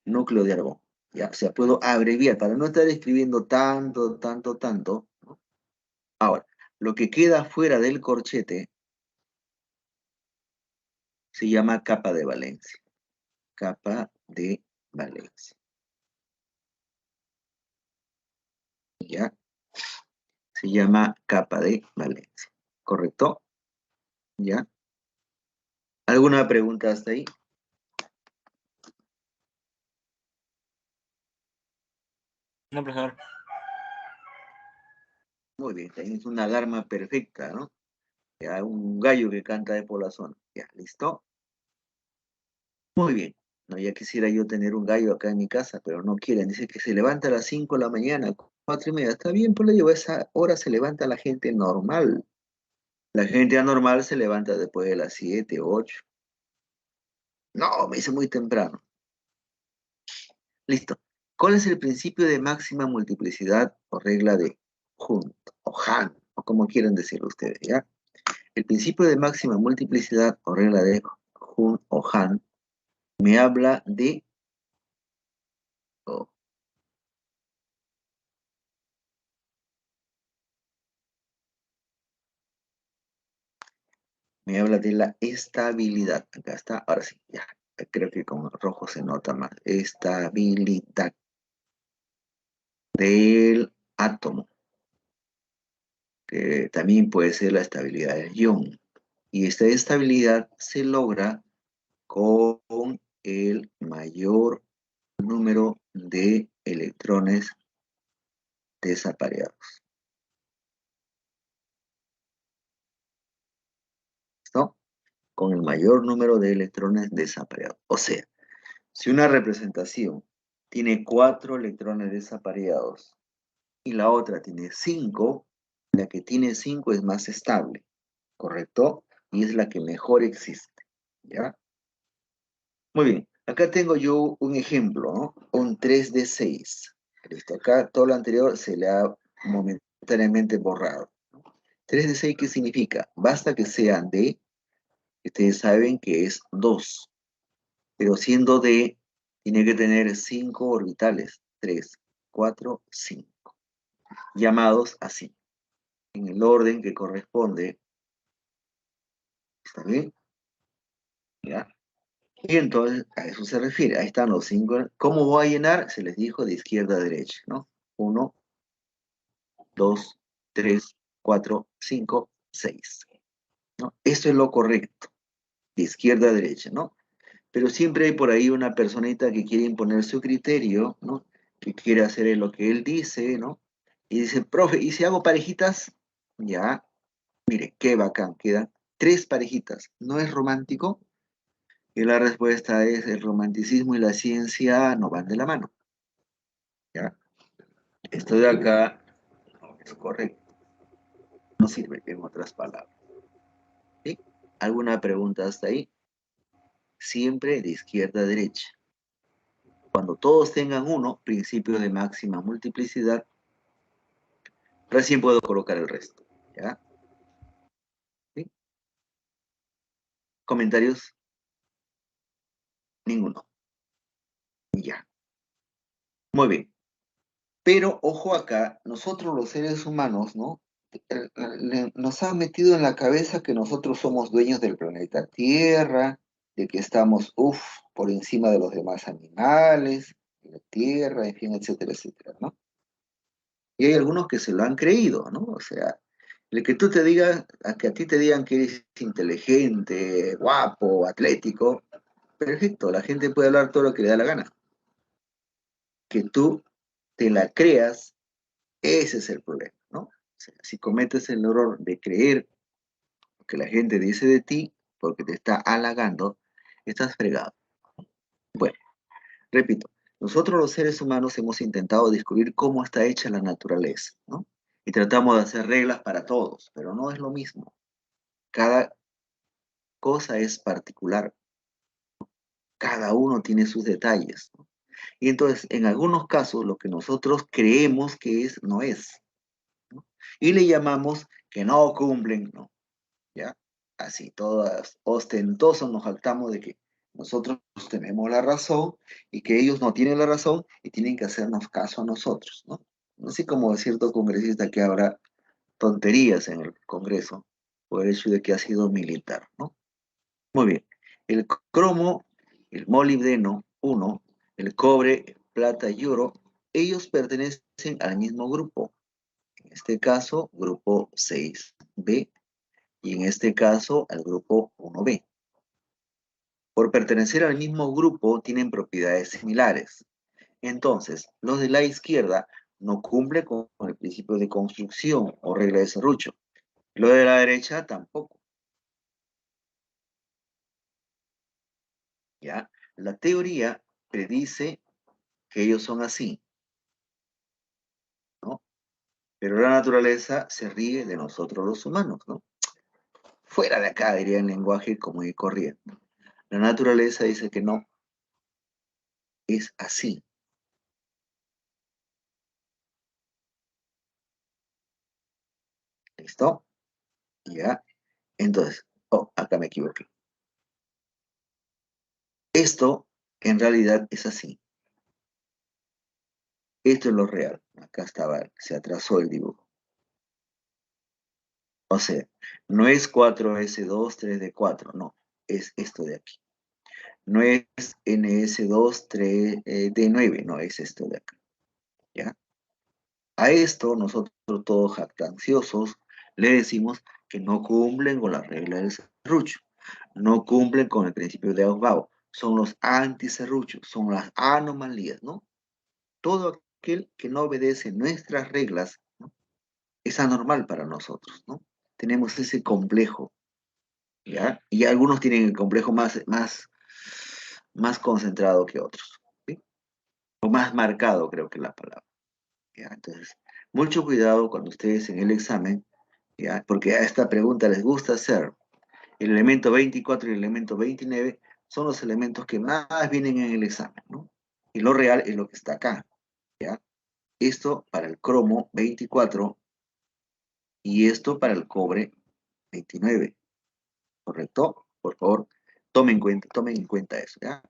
Núcleo de argón. ¿Ya? O sea, puedo abreviar para no estar escribiendo tanto, tanto, tanto, ¿no? Ahora, lo que queda fuera del corchete se llama capa de valencia. Capa de valencia. ¿Ya? Se llama capa de valencia. ¿Correcto? ¿Ya? ¿Alguna pregunta hasta ahí? No, profesor. Muy bien, tienes una alarma perfecta, ¿no? Ya, un gallo que canta de por la zona. Ya, ¿listo? Muy bien. No, ya quisiera yo tener un gallo acá en mi casa, pero no quieren. Dice que se levanta a las 5 de la mañana, 4:30. Está bien, pues le digo, a esa hora se levanta la gente normal. La gente anormal se levanta después de las 7, 8. No, me dice muy temprano. Listo. ¿Cuál es el principio de máxima multiplicidad o regla de Hund o Han, o como quieran decirlo ustedes, ¿ya? El principio de máxima multiplicidad o regla de Hund o Han me habla de... oh, Me habla de la estabilidad. Acá está, ahora sí, ya. Creo que con rojo se nota más. Estabilidad del átomo, que también puede ser la estabilidad del ion. Y esta estabilidad se logra con el mayor número de electrones desapareados. ¿No? Con el mayor número de electrones desapareados. O sea, si una representación tiene 4 electrones desapareados y la otra tiene 5, la que tiene 5 es más estable, ¿correcto? Y es la que mejor existe, ¿ya? Muy bien, acá tengo yo un ejemplo, ¿no? Un 3 de 6. Listo, acá todo lo anterior se le ha momentáneamente borrado. 3 de 6, ¿qué significa? Basta que sea D, ustedes saben que es 2, pero siendo D, tiene que tener 5 orbitales, 3, 4, 5, llamados así, en el orden que corresponde, ¿está bien? ¿Ya? Y entonces a eso se refiere, ahí están los 5. ¿Cómo voy a llenar? Se les dijo de izquierda a derecha, ¿no? 1, 2, 3, 4, 5, 6, ¿no? Esto es lo correcto, de izquierda a derecha, ¿no? Pero siempre hay por ahí una personita que quiere imponer su criterio, ¿no? Que quiere hacer lo que él dice, ¿no? Y dice, profe, ¿y si hago parejitas? Ya, mire, qué bacán, quedan 3 parejitas. ¿No es romántico? Y la respuesta es, el romanticismo y la ciencia no van de la mano. ¿Ya? Esto de acá no es correcto. No sirve, en otras palabras. ¿Sí? ¿Alguna pregunta hasta ahí? Siempre de izquierda a derecha. Cuando todos tengan 1, principio de máxima multiplicidad, recién puedo colocar el resto. ¿Ya? ¿Sí? ¿Comentarios? Ninguno. Ya. Muy bien. Pero ojo acá, nosotros los seres humanos, ¿no? Nos han metido en la cabeza que nosotros somos dueños del planeta Tierra, de que estamos, por encima de los demás animales, de la Tierra, en fin, etcétera, etcétera, ¿no? Y hay algunos que se lo han creído, ¿no? O sea, el que tú te digas, a que a ti te digan que eres inteligente, guapo, atlético, perfecto, la gente puede hablar todo lo que le da la gana. Que tú te la creas, ese es el problema, ¿no? O sea, si cometes el error de creer lo que la gente dice de ti, porque te está halagando, estás fregado. Bueno, repito, nosotros los seres humanos hemos intentado descubrir cómo está hecha la naturaleza, ¿no? Y tratamos de hacer reglas para todos, pero no es lo mismo. Cada cosa es particular, cada uno tiene sus detalles, ¿no? Y entonces, en algunos casos, lo que nosotros creemos que es, no es, ¿no? Y le llamamos que no cumplen, ¿no? ¿Ya? Así, todas ostentosos nos jactamos de que nosotros tenemos la razón y que ellos no tienen la razón y tienen que hacernos caso a nosotros, ¿no? Así como cierto congresista que habrá tonterías en el Congreso por el hecho de que ha sido militar, ¿no? Muy bien. El cromo, el molibdeno, 1, el cobre, plata y oro, ellos pertenecen al mismo grupo. En este caso, grupo 6B, y en este caso, al grupo 1B. Por pertenecer al mismo grupo, tienen propiedades similares. Entonces, los de la izquierda no cumplen con el principio de construcción o regla de serrucho. Los de la derecha tampoco. ¿Ya? La teoría predice que ellos son así, ¿no? Pero la naturaleza se ríe de nosotros los humanos, ¿no? Fuera de acá, diría el lenguaje común y corriente. La naturaleza dice que no, es así. ¿Listo? ¿Ya? Entonces, acá me equivoqué. Esto en realidad es así. Esto es lo real. Acá estaba, se atrasó el dibujo. O sea, no es 4s2, 3d4, no, es esto de aquí. No es ns2, 3d9, no, es esto de acá. ¿Ya? A esto nosotros todos jactanciosos le decimos que no cumplen con las reglas del serrucho, no cumplen con el principio de Aufbau, son los antiserruchos, son las anomalías, ¿no? Todo aquel que no obedece nuestras reglas, ¿no?, es anormal para nosotros, ¿no? Tenemos ese complejo, ¿ya? Y algunos tienen el complejo más concentrado que otros, ¿sí? O más marcado, creo que es la palabra, ¿ya? Entonces, mucho cuidado cuando ustedes en el examen, ¿ya? Porque a esta pregunta les gusta hacer. El elemento 24 y el elemento 29 son los elementos que más vienen en el examen, ¿no? Y lo real es lo que está acá, ¿ya? Esto para el cromo 24 y esto para el cobre 29, ¿correcto? Por favor, tomen en cuenta eso, ¿ya?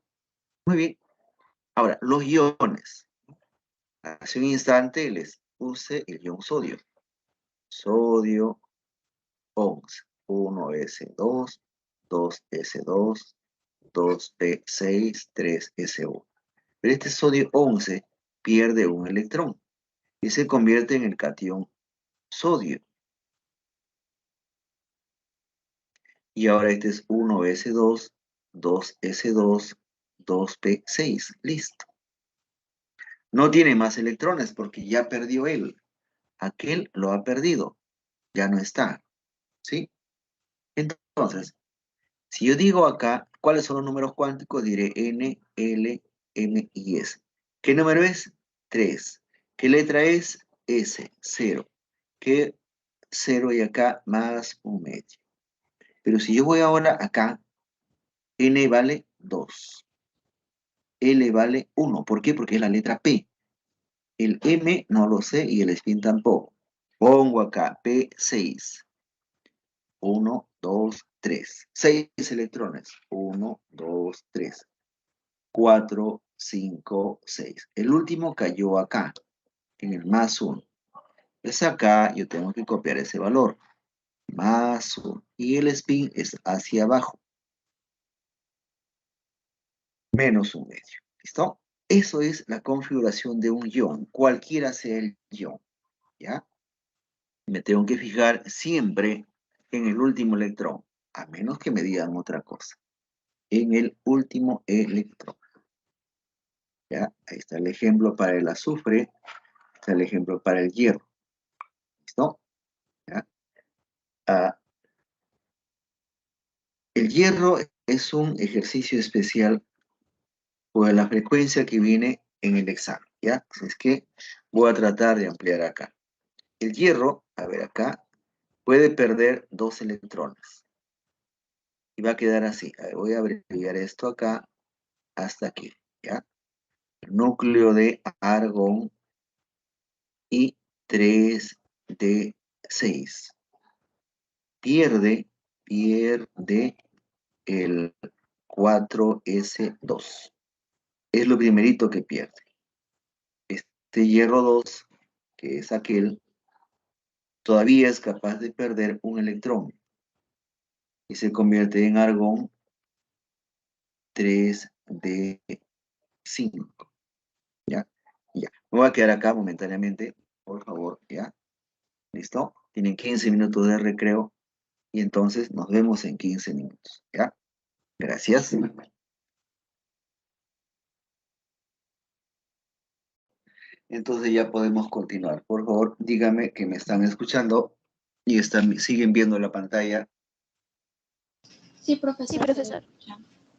Muy bien. Ahora, los iones. Hace un instante les puse el ion sodio. Sodio 11. 1s2, 2s2, 2p6, 3s1. Pero este sodio 11 pierde un electrón y se convierte en el catión sodio. Y ahora este es 1s2, 2s2, 2p6. Listo. No tiene más electrones porque ya perdió él. Aquel lo ha perdido. Ya no está. ¿Sí? Entonces, si yo digo acá, ¿cuáles son los números cuánticos? Diré N, L, M y S. ¿Qué número es? 3. ¿Qué letra es? S, 0. ¿Qué 0 y acá? Más un medio. Pero si yo voy ahora acá, N vale 2. L vale 1. ¿Por qué? Porque es la letra P. El M no lo sé y el spin tampoco. Pongo acá P6. 1, 2, 3. 6 electrones. 1, 2, 3. 4, 5, 6. El último cayó acá, en el más 1. Es acá, yo tengo que copiar ese valor. Más 1. Y el spin es hacia abajo. Menos un medio. ¿Listo? Eso es la configuración de un ion, cualquiera sea el ion. ¿Ya? Me tengo que fijar siempre en el último electrón, a menos que me digan otra cosa. En el último electrón. ¿Ya? Ahí está el ejemplo para el azufre, está el ejemplo para el hierro. ¿Listo? ¿Ya? El hierro es un ejercicio especial por la frecuencia que viene en el examen. ¿Ya? Así es que voy a tratar de ampliar acá. El hierro, a ver acá, puede perder 2 electrones. Y va a quedar así. A ver, voy a abreviar esto acá hasta aquí. ¿Ya? El núcleo de argón y 3d6. Pierde el 4s2. Es lo primerito que pierde. Este hierro 2, que es aquel, todavía es capaz de perder un electrón y se convierte en argón 3d5. ¿Ya? Ya. Me voy a quedar acá momentáneamente, por favor, ¿ya? ¿Listo? Tienen 15 minutos de recreo y entonces nos vemos en 15 minutos, ¿ya? Gracias. Entonces ya podemos continuar. Por favor, díganme que me están escuchando y siguen viendo la pantalla. Sí, profesor. Sí, profesor.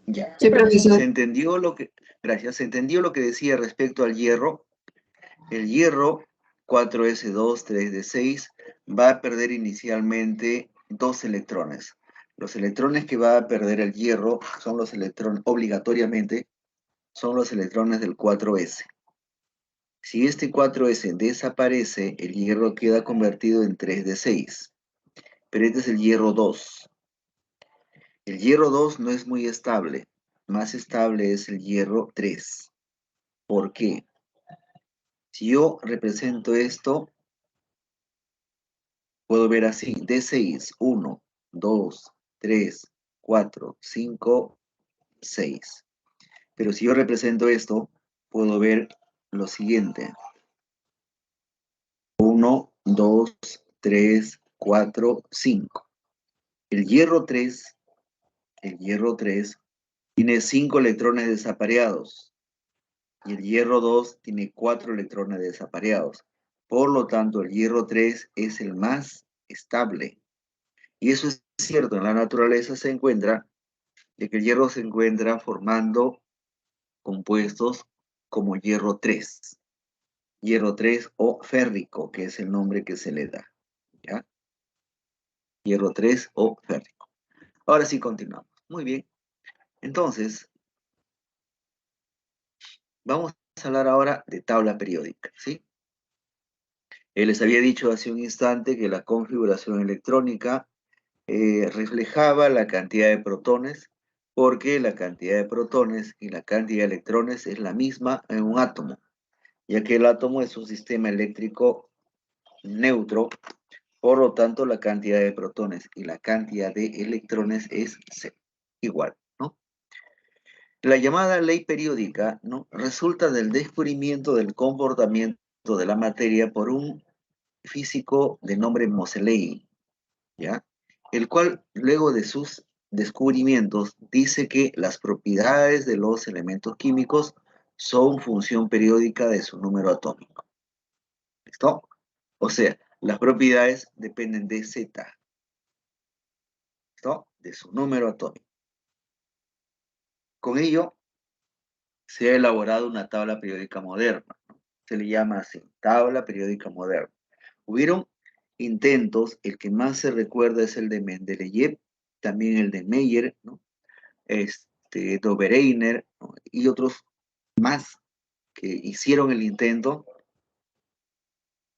Ya. Sí, profesor. ¿Se entendió lo que, gracias, se entendió lo que decía respecto al hierro? El hierro 4s2, 3d6 va a perder inicialmente 2 electrones. Los electrones que va a perder el hierro son los electrones, obligatoriamente, son los electrones del 4s. Si este 4s desaparece, el hierro queda convertido en 3d6. Pero este es el hierro 2. El hierro 2 no es muy estable. Más estable es el hierro 3. ¿Por qué? Si yo represento esto puedo ver así, D6, 1, 2, 3, 4, 5, 6. Pero si yo represento esto, puedo ver lo siguiente. 1, 2, 3, 4, 5. El hierro 3 tiene 5 electrones desapareados y el hierro 2 tiene 4 electrones desapareados. Por lo tanto, el hierro 3 es el más estable. Y eso es cierto, en la naturaleza se encuentra de que el hierro se encuentra formando compuestos como hierro 3 o férrico, que es el nombre que se le da, ¿ya? Hierro 3 o férrico. Ahora sí continuamos. Muy bien. Entonces, vamos a hablar ahora de tabla periódica, ¿sí? Les había dicho hace un instante que la configuración electrónica reflejaba la cantidad de protones, porque la cantidad de protones y la cantidad de electrones es la misma en un átomo, ya que el átomo es un sistema eléctrico neutro, por lo tanto la cantidad de protones y la cantidad de electrones es igual, ¿no? La llamada ley periódica, ¿no?, resulta del descubrimiento del comportamiento de la materia por un físico de nombre Moseley, ¿ya? El cual, luego de sus descubrimientos, dice que las propiedades de los elementos químicos son función periódica de su número atómico. ¿Listo? O sea, las propiedades dependen de Z. ¿Listo? De su número atómico. Con ello, se ha elaborado una tabla periódica moderna, ¿no? Se le llama así, tabla periódica moderna. Hubieron intentos, el que más se recuerda es el de Mendeleev, también el de Meyer, ¿no?, Dobereiner, ¿no?, y otros más que hicieron el intento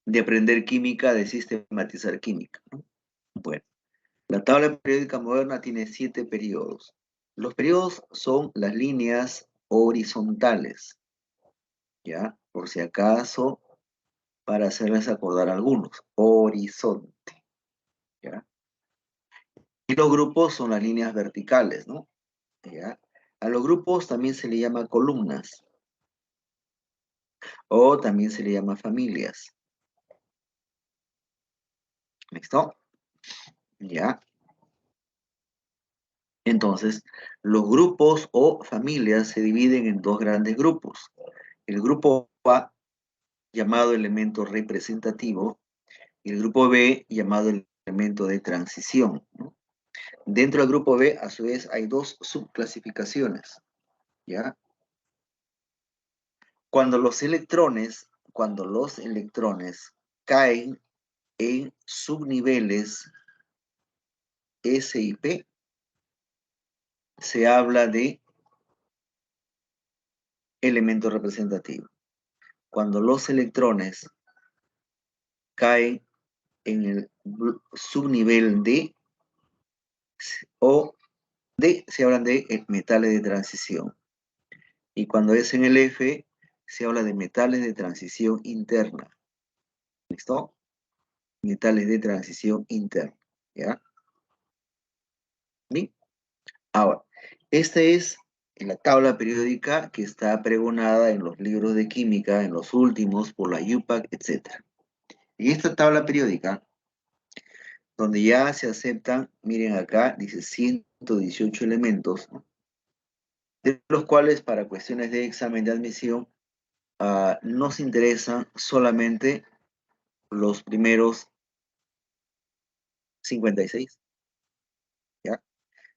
de aprender química, de sistematizar química, ¿no? Bueno, la tabla periódica moderna tiene 7 periodos. Los periodos son las líneas horizontales, ¿ya? Por si acaso, para hacerles acordar algunos. Horizonte, ¿ya? Y los grupos son las líneas verticales, ¿no? ¿Ya? A los grupos también se le llama columnas, o también se le llama familias. ¿Listo? ¿Ya? Entonces, los grupos o familias se dividen en dos grandes grupos. El grupo A, llamado elemento representativo, y el grupo B, llamado elemento de transición, ¿no? Dentro del grupo B, a su vez, hay dos subclasificaciones, ¿ya? Cuando los electrones caen en subniveles S y P, se habla de elemento representativo. Cuando los electrones caen en el subnivel D o D, se hablan de metales de transición. Y cuando es en el F, se habla de metales de transición interna. ¿Listo? Metales de transición interna. ¿Ya? Bien. Ahora, esta es la tabla periódica que está pregonada en los libros de química, en los últimos, por la UPAC, etc. Y esta tabla periódica, donde ya se aceptan, miren acá, dice 118 elementos, ¿no?, de los cuales para cuestiones de examen de admisión nos interesan solamente los primeros 56, ¿ya?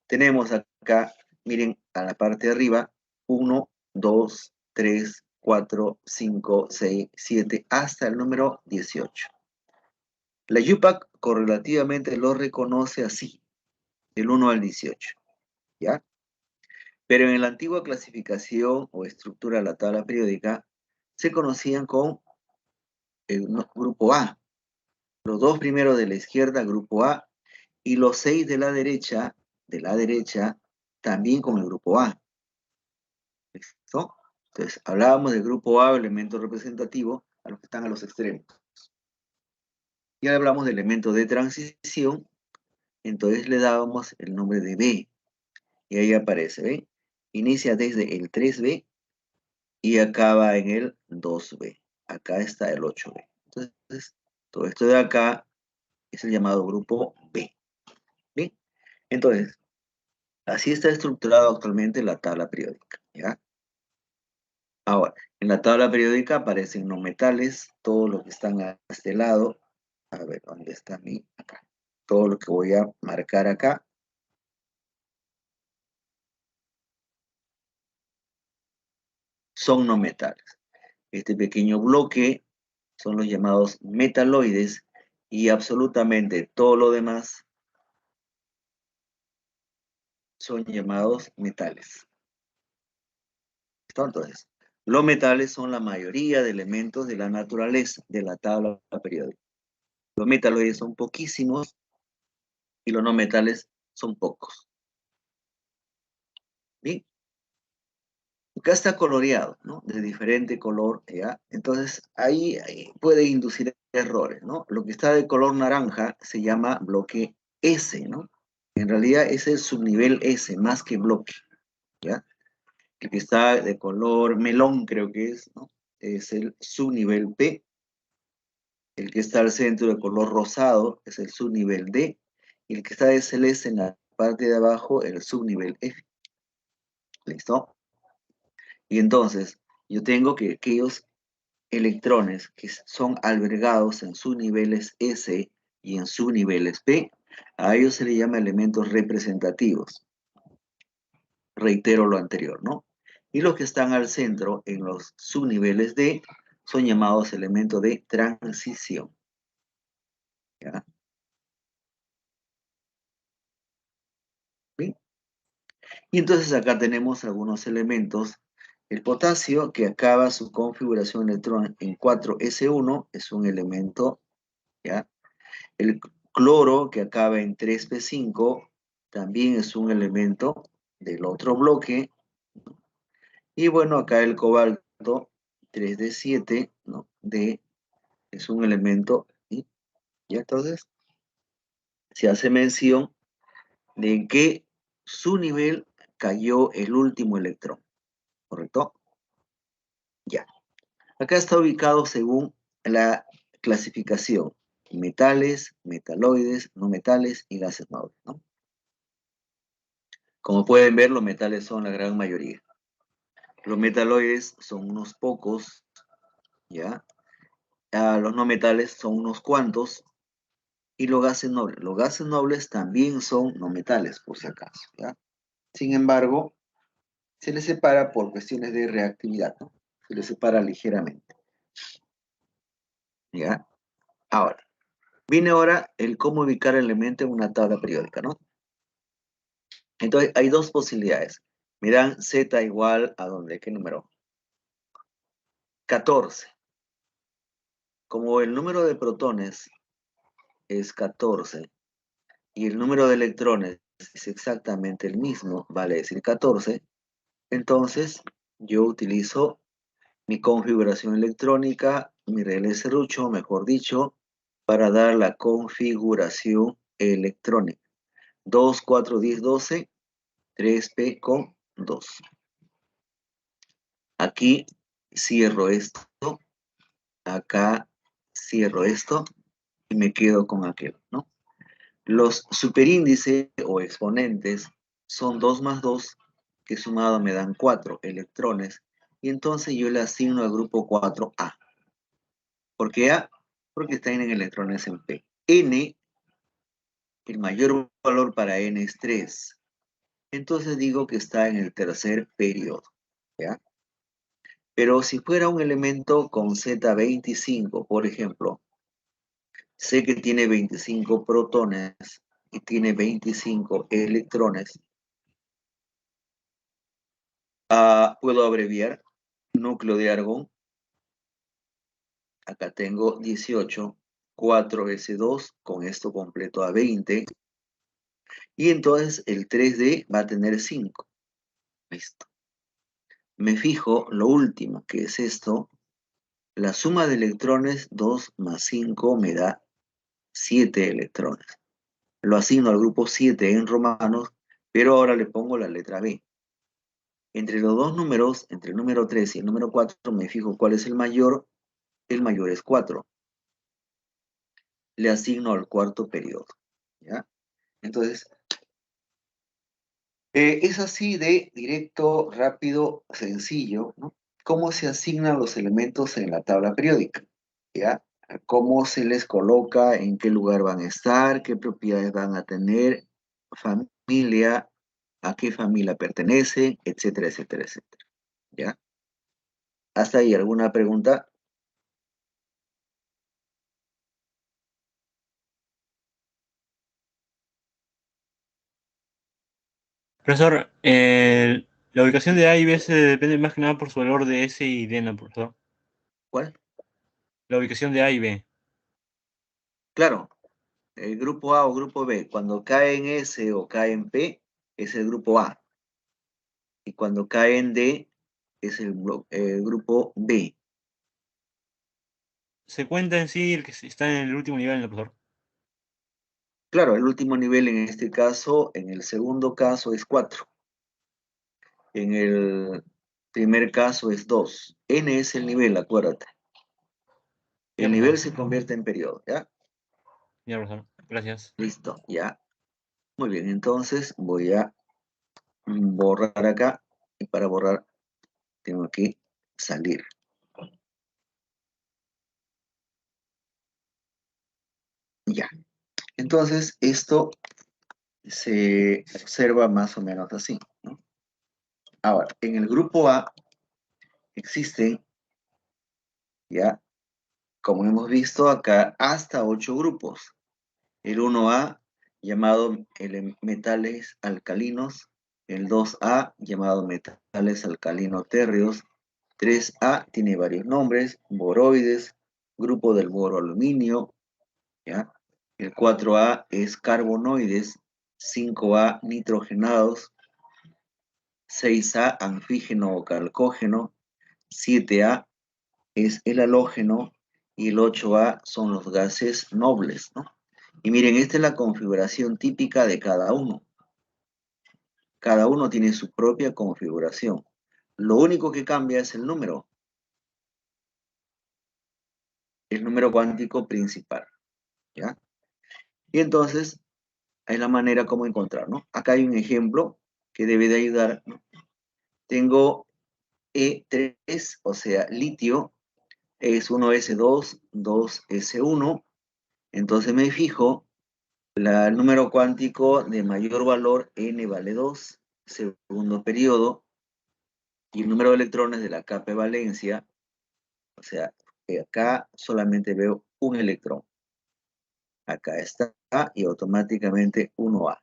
Tenemos acá, miren, a la parte de arriba, 1, 2, 3, 4, 5, 6, 7, hasta el número 18. La UPAC correlativamente lo reconoce así, del 1 al 18, ¿ya? Pero en la antigua clasificación o estructura de la tabla periódica, se conocían con el grupo A. Los dos primeros de la izquierda, grupo A, y los 6 de la derecha, también con el grupo A. ¿Listo? Entonces, hablábamos del grupo A, elemento representativo, a los que están a los extremos. Ya hablamos de elementos de transición, entonces le dábamos el nombre de B. Y ahí aparece, ¿ve? Inicia desde el 3B y acaba en el 2B. Acá está el 8B. Entonces, todo esto de acá es el llamado grupo B. ¿Bien? Entonces, así está estructurado actualmente la tabla periódica, ¿ya? Ahora, en la tabla periódica aparecen no metales, todos los que están a este lado. A ver, ¿dónde está mi? Acá. Todo lo que voy a marcar acá son no metales. Este pequeño bloque son los llamados metaloides y absolutamente todo lo demás son llamados metales. ¿Listo? Entonces, los metales son la mayoría de elementos de la naturaleza de la tabla periódica. Los metaloides son poquísimos y los no metales son pocos. Bien, acá está coloreado, ¿no? De diferente color, ¿ya? Entonces, ahí puede inducir errores, ¿no? Lo que está de color naranja se llama bloque S, ¿no? En realidad es el subnivel S, más que bloque, ¿ya? El que está de color melón, creo que es, ¿no? Es el subnivel P. El que está al centro de color rosado es el subnivel D. Y el que está de celeste en la parte de abajo, el subnivel F. ¿Listo? Y entonces, yo tengo que aquellos electrones que son albergados en subniveles S y en subniveles P, a ellos se les llama elementos representativos. Reitero lo anterior, ¿no? Y los que están al centro, en los subniveles D, son llamados elementos de transición. ¿Ya? ¿Bien? Y entonces acá tenemos algunos elementos. El potasio, que acaba su configuración electrónica en 4s1, es un elemento, ¿ya? El cloro, que acaba en 3p5, también es un elemento del otro bloque. Y bueno, acá el cobalto, 3d7, ¿no? Es un elemento, ¿sí? Y entonces se hace mención de en qué subnivel cayó el último electrón, ¿correcto? Ya. Acá está ubicado según la clasificación: metales, metaloides, no metales y gases nobles, ¿no? Como pueden ver, los metales son la gran mayoría. Los metaloides son unos pocos, ¿ya? Los no metales son unos cuantos. Y los gases nobles. Los gases nobles también son no metales, por si acaso, ¿ya? Sin embargo, se les separa por cuestiones de reactividad, ¿no? Se les separa ligeramente, ¿ya? Ahora, viene ahora el cómo ubicar el elemento en una tabla periódica, ¿no? Entonces, hay dos posibilidades. Miran Z igual a ¿dónde? ¿Qué número? 14. Como el número de protones es 14 y el número de electrones es exactamente el mismo, vale decir 14, entonces yo utilizo mi configuración electrónica, mi regla de serrucho, mejor dicho, para dar la configuración electrónica. 2, 4, 10, 12, 3P con 2. Aquí cierro esto, acá cierro esto y me quedo con aquel, ¿no? Los superíndices o exponentes son 2 más 2, que sumado me dan 4 electrones, y entonces yo le asigno al grupo 4A. ¿Por qué A? Porque están en electrones en P. N, el mayor valor para N es 3. Entonces digo que está en el tercer periodo, ¿ya? Pero si fuera un elemento con Z25, por ejemplo, sé que tiene 25 protones y tiene 25 electrones, puedo abreviar núcleo de argón. Acá tengo 18, 4s2, con esto completo a 20. Y entonces el 3D va a tener 5. Listo. Me fijo lo último, que es esto. La suma de electrones 2 más 5 me da 7 electrones. Lo asigno al grupo 7 en romanos, pero ahora le pongo la letra B. Entre los dos números, entre el número 3 y el número 4, me fijo cuál es el mayor es 4. Le asigno al cuarto periodo, ¿ya? Entonces, es así de directo, rápido, sencillo, ¿no? ¿Cómo se asignan los elementos en la tabla periódica? ¿Ya? ¿Cómo se les coloca? ¿En qué lugar van a estar? ¿Qué propiedades van a tener? Familia, a qué familia pertenecen, etcétera, etcétera, etcétera. ¿Ya? ¿Hasta ahí alguna pregunta? Profesor, la ubicación de A y B se depende más que nada por su valor de S y D, ¿no, profesor? ¿Cuál? La ubicación de A y B. Claro, el grupo A o grupo B, cuando cae en S o cae en P, es el grupo A. Y cuando cae en D, es el grupo B. Se cuenta en sí el que está en el último nivel, ¿no, profesor? Claro, el último nivel en este caso, en el segundo caso es 4. En el primer caso es 2. N es el nivel, acuérdate. Ya, El nivel profesor. se convierte en periodo, ¿ya? Ya, profesor. Gracias. Listo, ya. Muy bien, entonces voy a borrar acá. Y para borrar tengo que salir. Ya. Entonces, esto se observa más o menos así, ¿no? Ahora, en el grupo A existen, ya, como hemos visto acá, hasta 8 grupos. El 1A, llamado metales alcalinos. El 2A, llamado metales alcalino-térreos. 3A tiene varios nombres, boroides, grupo del boro aluminio, ¿ya? El 4A es carbonoides, 5A nitrogenados, 6A anfígeno o calcógeno, 7A es el halógeno y el 8A son los gases nobles, ¿no? Y miren, esta es la configuración típica de cada uno. Cada uno tiene su propia configuración. Lo único que cambia es el número cuántico principal, ¿ya? Y entonces, es la manera como encontrar, ¿no? Acá hay un ejemplo que debe de ayudar, ¿no? Tengo E3, o sea, litio, es 1s2, 2s1. Entonces me fijo, el número cuántico de mayor valor, n vale 2, segundo periodo, y el número de electrones de la capa de valencia, o sea, que acá solamente veo un electrón. Acá está, y automáticamente 1A.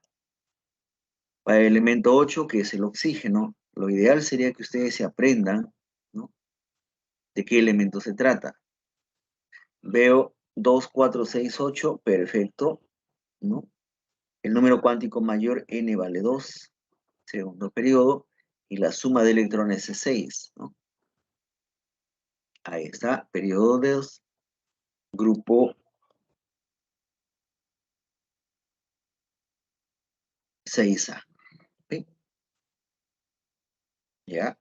Para el elemento 8, que es el oxígeno, lo ideal sería que ustedes se aprendan, ¿no?, de qué elemento se trata. Veo 2, 4, 6, 8, perfecto, ¿no? El número cuántico mayor, n vale 2, segundo periodo, y la suma de electrones es 6, ¿no? Ahí está, periodo 2, grupo 6A. ¿Sí? ¿Ya?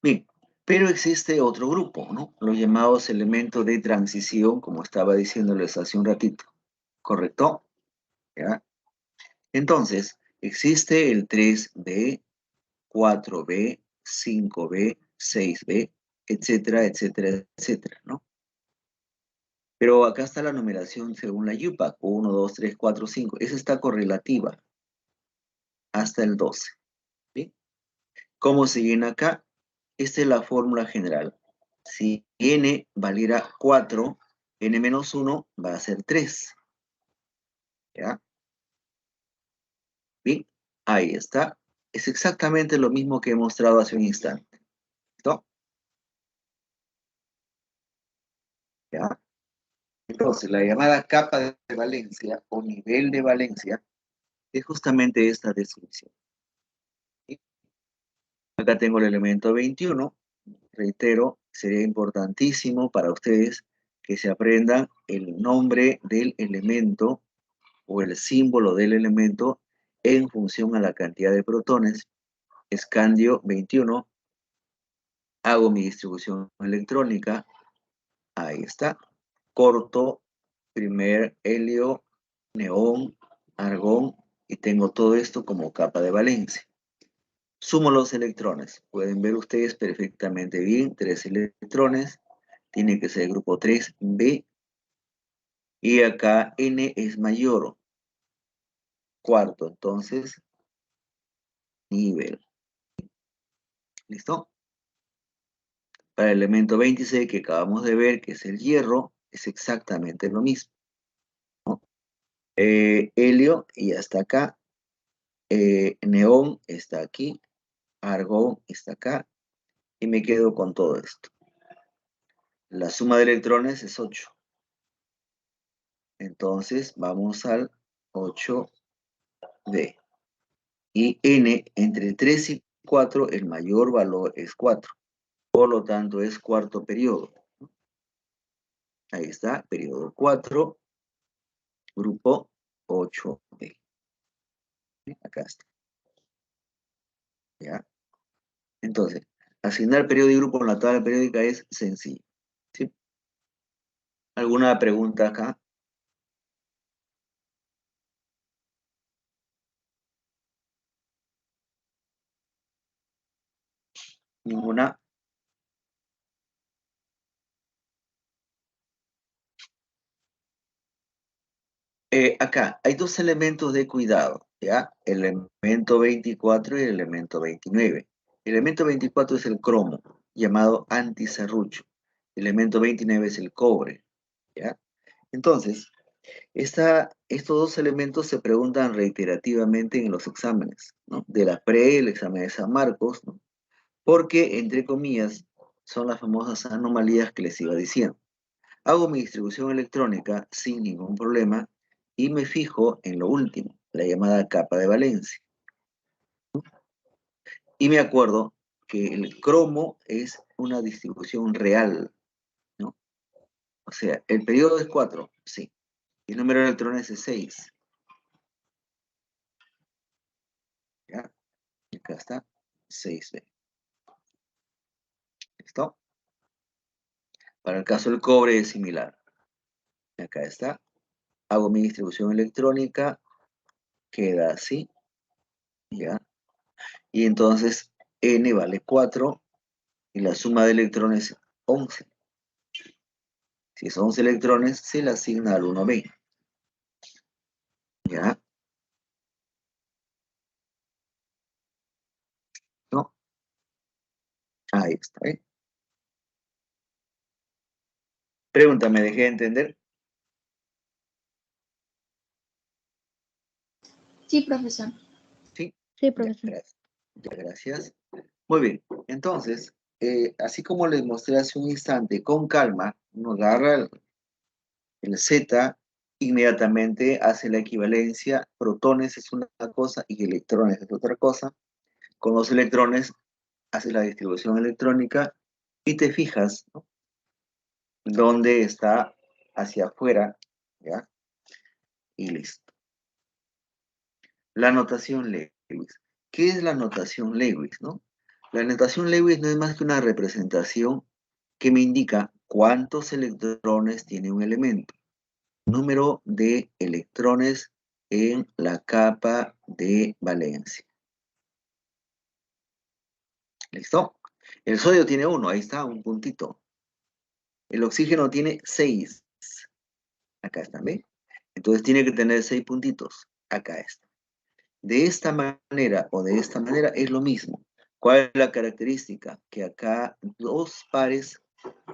Bien, pero existe otro grupo, ¿no? Los llamados elementos de transición, como estaba diciéndoles hace un ratito, ¿correcto? ¿Ya? Entonces, existe el 3B, 4B, 5B, 6B, etcétera, etcétera, etcétera, ¿no? Pero acá está la numeración según la UPAC, 1, 2, 3, 4, 5. Esa está correlativa hasta el 12. ¿Sí? ¿Cómo se llena acá? Esta es la fórmula general. Si n valiera 4, n menos 1 va a ser 3. ¿Ya? Bien, ahí está. Es exactamente lo mismo que he mostrado hace un instante. ¿Listo? ¿Ya? Entonces, la llamada capa de valencia o nivel de valencia es justamente esta descripción. ¿Sí? Acá tengo el elemento 21. Reitero, sería importantísimo para ustedes que se aprenda el nombre del elemento o el símbolo del elemento en función a la cantidad de protones. Escandio 21. Hago mi distribución electrónica. Ahí está. Corto, primer helio, neón, argón, y tengo todo esto como capa de valencia. Sumo los electrones. Pueden ver ustedes perfectamente bien, 3 electrones. Tiene que ser el grupo 3B. Y acá N es mayor. Cuarto, entonces, nivel. ¿Listo? Para el elemento 26 que acabamos de ver, que es el hierro, es exactamente lo mismo, ¿no? Helio, y hasta acá. Neón está aquí. Argón está acá. Y me quedo con todo esto. La suma de electrones es 8. Entonces, vamos al 8D. Y N, entre 3 y 4, el mayor valor es 4. Por lo tanto, es cuarto periodo. Ahí está, periodo 4, grupo 8B. Acá está. ¿Ya? Entonces, asignar periodo y grupo en la tabla periódica es sencillo. ¿Sí? ¿Alguna pregunta acá? ¿Ninguna? Acá hay dos elementos de cuidado, ¿ya? El elemento 24 y el elemento 29. El elemento 24 es el cromo, llamado antiserrucho. El elemento 29 es el cobre, ¿ya? Entonces, estos dos elementos se preguntan reiterativamente en los exámenes, ¿no? De la PRE, el examen de San Marcos, ¿no? Porque, entre comillas, son las famosas anomalías que les iba diciendo. Hago mi distribución electrónica sin ningún problema y me fijo en lo último, la llamada capa de valencia. Y me acuerdo que el cromo es una distribución real, ¿no? O sea, el periodo es 4, sí. Y el número de electrones es 6. ¿Ya? Y acá está, 6B. ¿Listo? Para el caso del cobre es similar. Acá está. Hago mi distribución electrónica, queda así, ¿ya? Y entonces N vale 4 y la suma de electrones 11. Si es 11 electrones, se le asigna al 1B. ¿Ya? ¿No? Ahí está, ¿eh? Pregunta, ¿me dejé de entender? Sí, profesor. Sí. Sí, Ya, profesor. gracias. Ya, gracias. Muy bien. Entonces, así como les mostré hace un instante, con calma, uno agarra el Z, inmediatamente hace la equivalencia. Protones es una cosa y electrones es otra cosa. Con los electrones haces la distribución electrónica y te fijas, ¿no? Dónde está hacia afuera, ¿ya? Y listo. La notación Lewis. ¿Qué es la notación Lewis, no? La notación Lewis no es más que una representación que me indica cuántos electrones tiene un elemento. Número de electrones en la capa de valencia. ¿Listo? El sodio tiene 1, ahí está, un puntito. El oxígeno tiene 6. Acá está, ¿ve? Entonces tiene que tener 6 puntitos. Acá está. De esta manera o de esta manera es lo mismo. ¿Cuál es la característica? Que acá 2 pares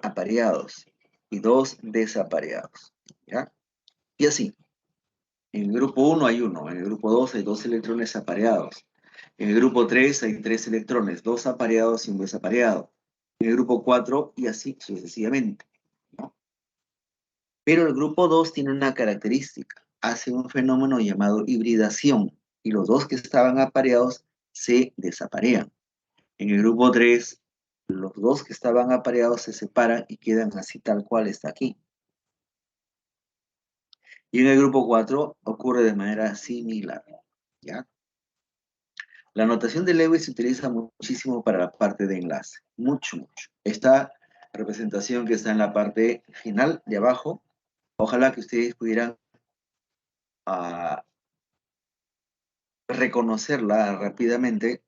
apareados y 2 desapareados. ¿Ya? Y así. En el grupo 1 hay 1, en el grupo 2 hay 2 electrones apareados. En el grupo 3 hay 3 electrones, 2 apareados y un desapareado. En el grupo 4 y así sucesivamente, ¿no? Pero el grupo 2 tiene una característica. Hace un fenómeno llamado hibridación y los 2 que estaban apareados se desaparean. En el grupo 3, los 2 que estaban apareados se separan y quedan así tal cual está aquí. Y en el grupo 4 ocurre de manera similar, ¿ya? La notación de Lewis se utiliza muchísimo para la parte de enlace, mucho, mucho. Esta representación que está en la parte final de abajo, ojalá que ustedes pudieran reconocerla rápidamente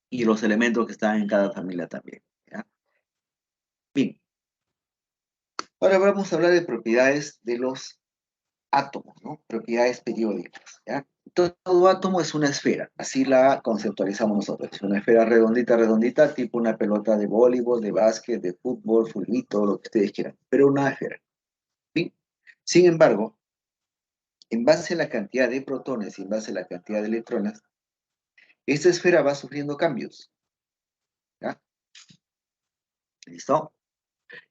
y los elementos que están en cada familia también, ¿ya? Bien, ahora vamos a hablar de propiedades de los átomos, ¿no? Propiedades periódicas, ¿ya? Todo átomo es una esfera, así la conceptualizamos nosotros. Es una esfera redondita, redondita, tipo una pelota de voleibol, de básquet, de fútbol, fulbito, lo que ustedes quieran, pero una esfera. ¿Sí? Sin embargo, en base a la cantidad de protones y en base a la cantidad de electrones, esta esfera va sufriendo cambios, ¿ya? ¿Listo?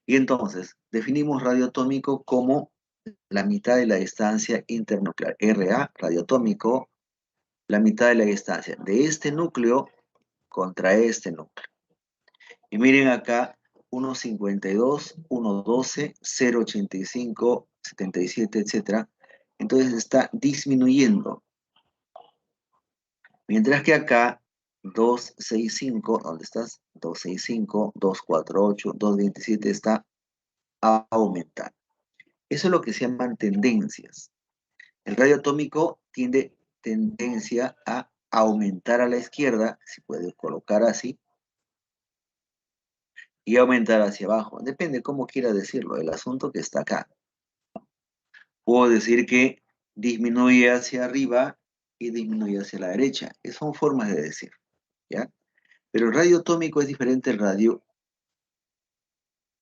Y entonces, definimos radioatómico como la mitad de la distancia internuclear. Ra, radioatómico, la mitad de la distancia de este núcleo contra este núcleo. Y miren acá, 1,52, 1,12, 0,85, 77, etc. Entonces está disminuyendo. Mientras que acá, 2,65, ¿dónde estás? 2,65, 2,48, 2,27 está aumentando. Eso es lo que se llaman tendencias. El radio atómico tiene tendencia a aumentar a la izquierda, si puede colocar así, y aumentar hacia abajo. Depende cómo quiera decirlo, el asunto que está acá. Puedo decir que disminuye hacia arriba y disminuye hacia la derecha. Son formas de decir, ¿ya? Pero el radio atómico es diferente al radio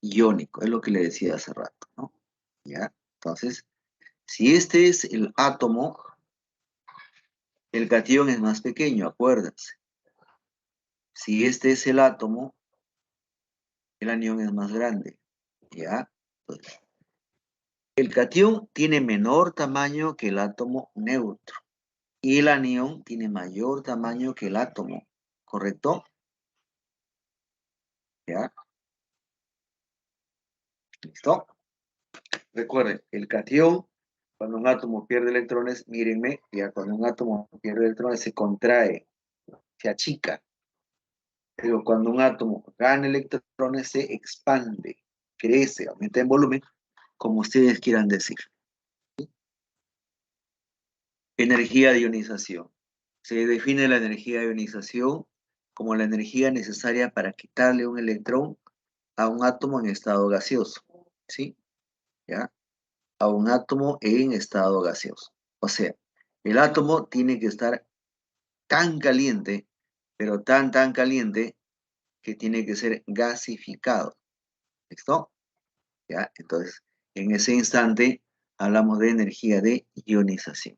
iónico, es lo que le decía hace rato, ¿no? ¿Ya? Entonces, si este es el átomo, el catión es más pequeño, acuérdense. Si este es el átomo, el anión es más grande, ¿ya? Entonces, el catión tiene menor tamaño que el átomo neutro y el anión tiene mayor tamaño que el átomo, ¿correcto? ¿Ya? ¿Listo? Recuerden, el catión, cuando un átomo pierde electrones, mírenme, ya cuando un átomo pierde electrones se contrae, se achica. Pero cuando un átomo gana electrones se expande, crece, aumenta en volumen, como ustedes quieran decir. Energía de ionización. Se define la energía de ionización como la energía necesaria para quitarle un electrón a un átomo en estado gaseoso, ¿sí? ¿Ya? A un átomo en estado gaseoso. O sea, el átomo tiene que estar tan caliente, pero tan caliente, que tiene que ser gasificado. ¿Listo? ¿Ya? Entonces, en ese instante hablamos de energía de ionización.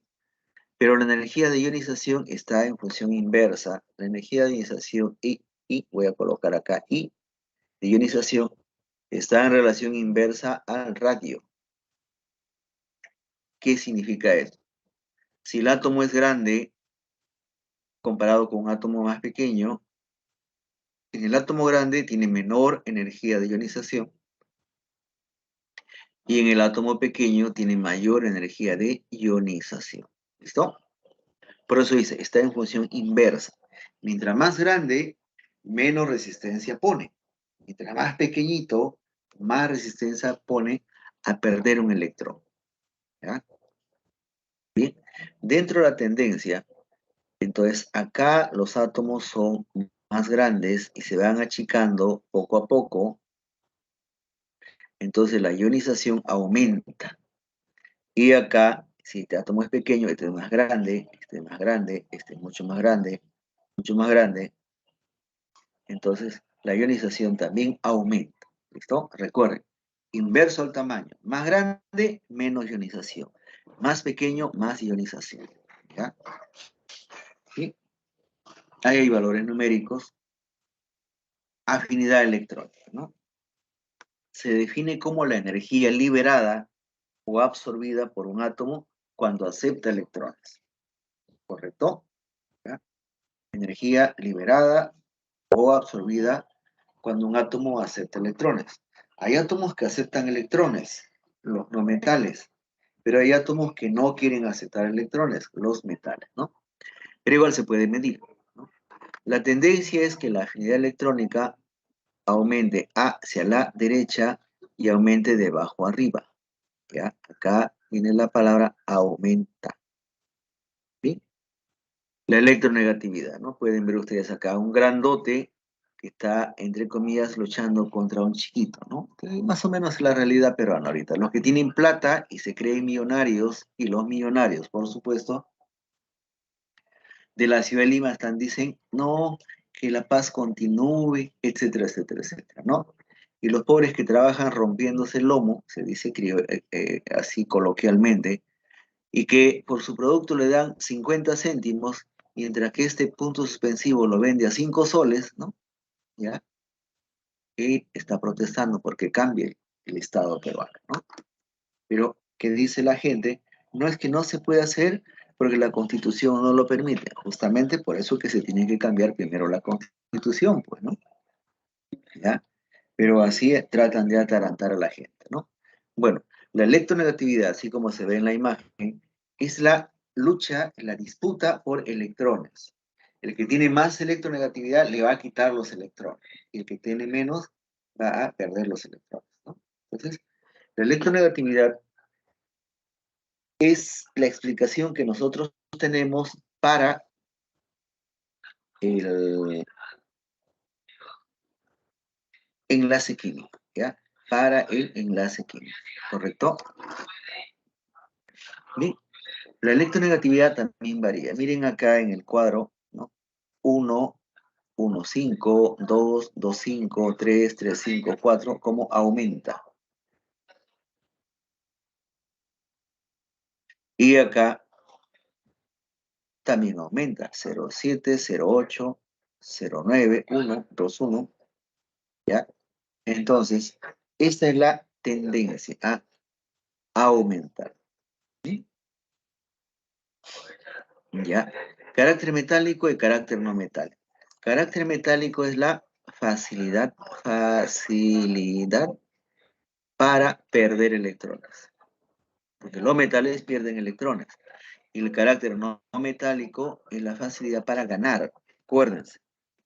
Pero la energía de ionización está en función inversa. La energía de ionización voy a colocar acá I, de ionización, está en relación inversa al radio. ¿Qué significa esto? Si el átomo es grande comparado con un átomo más pequeño, en el átomo grande tiene menor energía de ionización y en el átomo pequeño tiene mayor energía de ionización. ¿Listo? Por eso dice, está en función inversa. Mientras más grande, menos resistencia pone. Mientras más pequeñito, más resistencia pone a perder un electrón. ¿Ya? Bien. Dentro de la tendencia, entonces acá los átomos son más grandes y se van achicando poco a poco. Entonces la ionización aumenta. Y acá, si este átomo es pequeño, este es más grande, este es más grande, este es mucho más grande, mucho más grande. Entonces, la ionización también aumenta. ¿Listo? Recuerden, inverso al tamaño. Más grande, menos ionización. Más pequeño, más ionización. ¿Ya? ¿Sí? Ahí hay valores numéricos. Afinidad electrónica, ¿no? Se define como la energía liberada o absorbida por un átomo cuando acepta electrones. ¿Correcto? ¿Ya? Energía liberada o absorbida cuando un átomo acepta electrones. Hay átomos que aceptan electrones, los no metales, Pero hay átomos que no quieren aceptar electrones, los metales, ¿no? Pero igual se puede medir, ¿no? La tendencia es que la afinidad electrónica aumente hacia la derecha y aumente de abajo a arriba, ¿ya? Acá viene la palabra aumenta, ¿sí? La electronegatividad, ¿no? Pueden ver ustedes acá un grandote que está, entre comillas, luchando contra un chiquito, ¿no? Que más o menos es la realidad peruana ahorita. Los que tienen plata y se creen millonarios, y los millonarios, por supuesto, de la ciudad de Lima dicen, no, que la paz continúe, etcétera, etcétera, etcétera, ¿no? Y los pobres que trabajan rompiéndose el lomo, se dice así coloquialmente, y que por su producto le dan 50 céntimos, mientras que este punto suspensivo lo vende a 5 soles, ¿no? ¿Ya? Y está protestando porque cambie el Estado peruano, ¿no? Pero, ¿qué dice la gente? No es que no se puede hacer porque la Constitución no lo permite. Justamente por eso que se tiene que cambiar primero la Constitución, pues, ¿no? ¿Ya? Pero así tratan de atarantar a la gente, ¿no? Bueno, la electronegatividad, así como se ve en la imagen, es la lucha, la disputa por electrones. El que tiene más electronegatividad le va a quitar los electrones, y el que tiene menos va a perder los electrones, ¿no? Entonces, la electronegatividad es la explicación que nosotros tenemos para el enlace químico, ¿ya? Para el enlace químico, ¿correcto? Bien. La electronegatividad también varía. Miren acá en el cuadro, ¿no? 1, 1, 5, 2, 2, 5, 3, 3, 5, 4, cómo aumenta. Y acá también aumenta. 0, 7, 0, 8, 0, 9, 1, 2, 1, ¿ya? Entonces, esta es la tendencia a aumentar, ¿sí? ¿Ya? Carácter metálico y carácter no metálico. Carácter metálico es la facilidad para perder electrones. Porque los metales pierden electrones. Y el carácter no metálico es la facilidad para ganar. Acuérdense,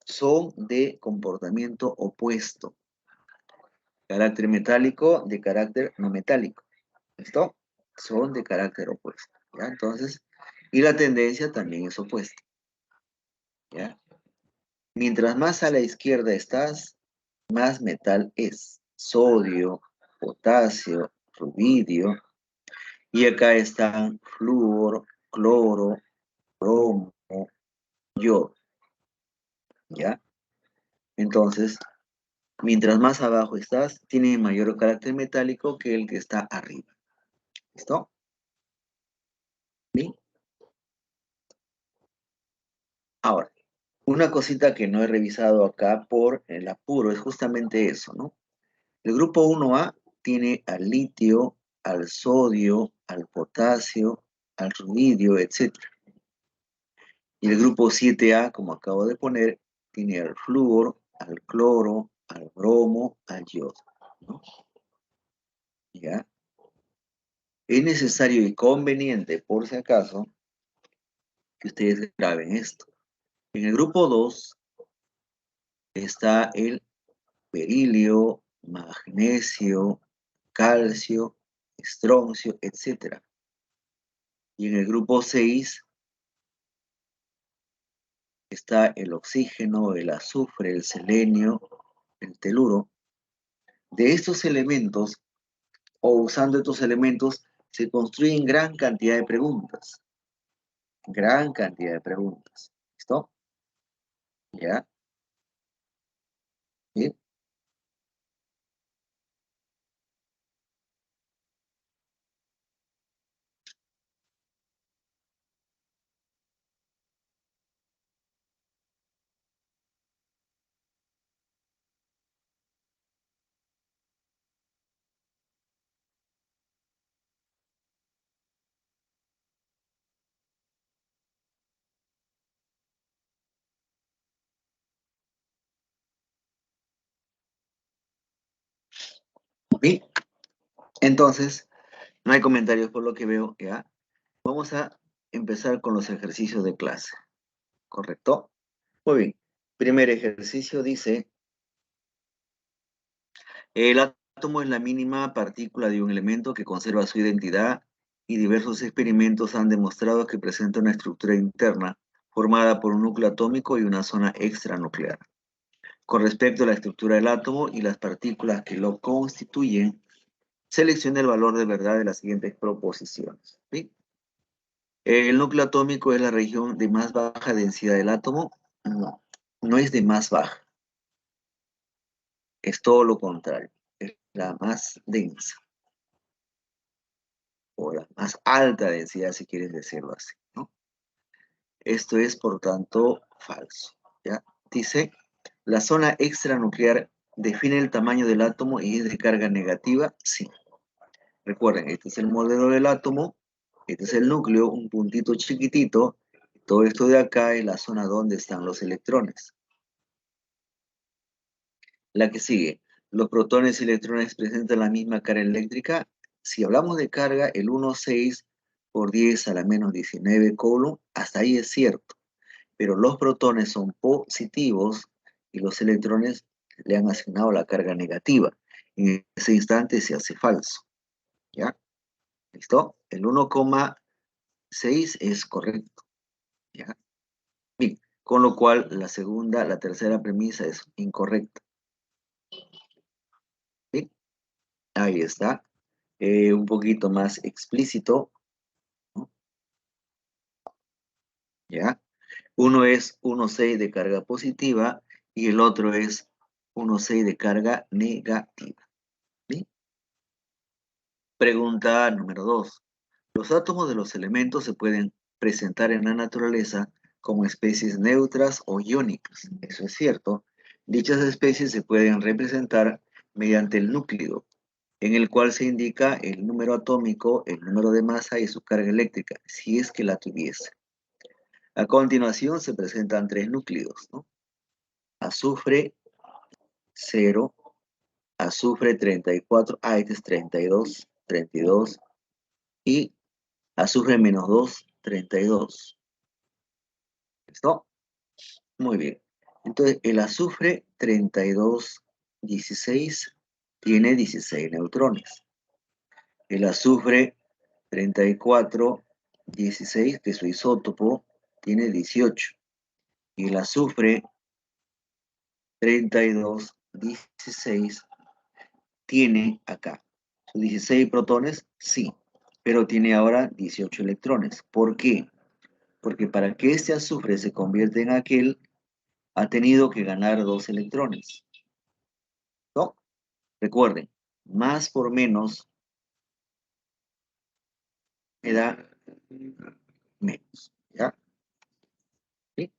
son de comportamiento opuesto. Carácter metálico de carácter no metálico. ¿Listo? Son de carácter opuesto. ¿Ya? Entonces, y la tendencia también es opuesta. ¿Ya? Mientras más a la izquierda estás, más metal es. Sodio, potasio, rubidio. Y acá están flúor, cloro, bromo, yodo. ¿Ya? Entonces, mientras más abajo estás, tiene mayor carácter metálico que el que está arriba. ¿Listo? ¿Bien? Ahora, una cosita que no he revisado acá por el apuro es justamente eso, ¿no? El grupo 1A tiene al litio, al sodio, al potasio, al rubidio, etc. Y el grupo 7A, como acabo de poner, tiene al flúor, al cloro, al bromo, al yodo, ¿no? ¿Ya? Es necesario y conveniente, por si acaso, que ustedes graben esto. En el grupo 2 está el berilio, magnesio, calcio, estroncio, etc. Y en el grupo 6 está el oxígeno, el azufre, el selenio, el teluro. De estos elementos, o usando estos elementos, se construyen gran cantidad de preguntas. Gran cantidad de preguntas. ¿Listo? ¿Ya? ¿Bien? Bien. Entonces, No hay comentarios por lo que veo, ¿ya? Vamos a empezar con los ejercicios de clase, ¿correcto? Muy bien. Primer ejercicio dice, el átomo es la mínima partícula de un elemento que conserva su identidad y diversos experimentos han demostrado que presenta una estructura interna formada por un núcleo atómico y una zona extranuclear. Con respecto a la estructura del átomo y las partículas que lo constituyen, seleccione el valor de verdad de las siguientes proposiciones. ¿Sí? ¿El núcleo atómico es la región de más baja densidad del átomo? No, no es de más baja. Es todo lo contrario. Es la más densa. O la más alta densidad, si quieres decirlo así, ¿no? Esto es, por tanto, falso. ¿Ya? Dice, la zona extranuclear define el tamaño del átomo y es de carga negativa, sí. Recuerden, este es el modelo del átomo, este es el núcleo, un puntito chiquitito. Todo esto de acá es la zona donde están los electrones. La que sigue, los protones y electrones presentan la misma carga eléctrica. Si hablamos de carga, el 1,6 por 10 a la menos 19 coulomb, hasta ahí es cierto. Pero los protones son positivos y los electrones le han asignado la carga negativa. En ese instante se hace falso. ¿Ya? ¿Listo? El 1,6 es correcto. ¿Ya? Bien, con lo cual la tercera premisa es incorrecta. ¿Sí? Ahí está. Un poquito más explícito, ¿no? ¿Ya? Uno es 1,6 de carga positiva y el otro es 1,6 de carga negativa. ¿Sí? Pregunta número 2. Los átomos de los elementos se pueden presentar en la naturaleza como especies neutras o iónicas. Eso es cierto. Dichas especies se pueden representar mediante el núcleo, en el cual se indica el número atómico, el número de masa y su carga eléctrica, si es que la tuviese. A continuación se presentan tres núcleos, ¿no? Azufre 0, azufre 34, este es 32, 32, y azufre menos 2, 32. ¿Listo? Muy bien. Entonces, el azufre 32, 16 tiene 16 neutrones. El azufre 34, 16, que es su isótopo, tiene 18. Y el azufre 32, 16 tiene acá sus 16 protones, sí, pero tiene ahora 18 electrones. ¿Por qué? Porque para que este azufre se convierta en aquel, ha tenido que ganar 2 electrones. ¿No? Recuerden, más por menos me da menos. ¿Ya? ¿Sí?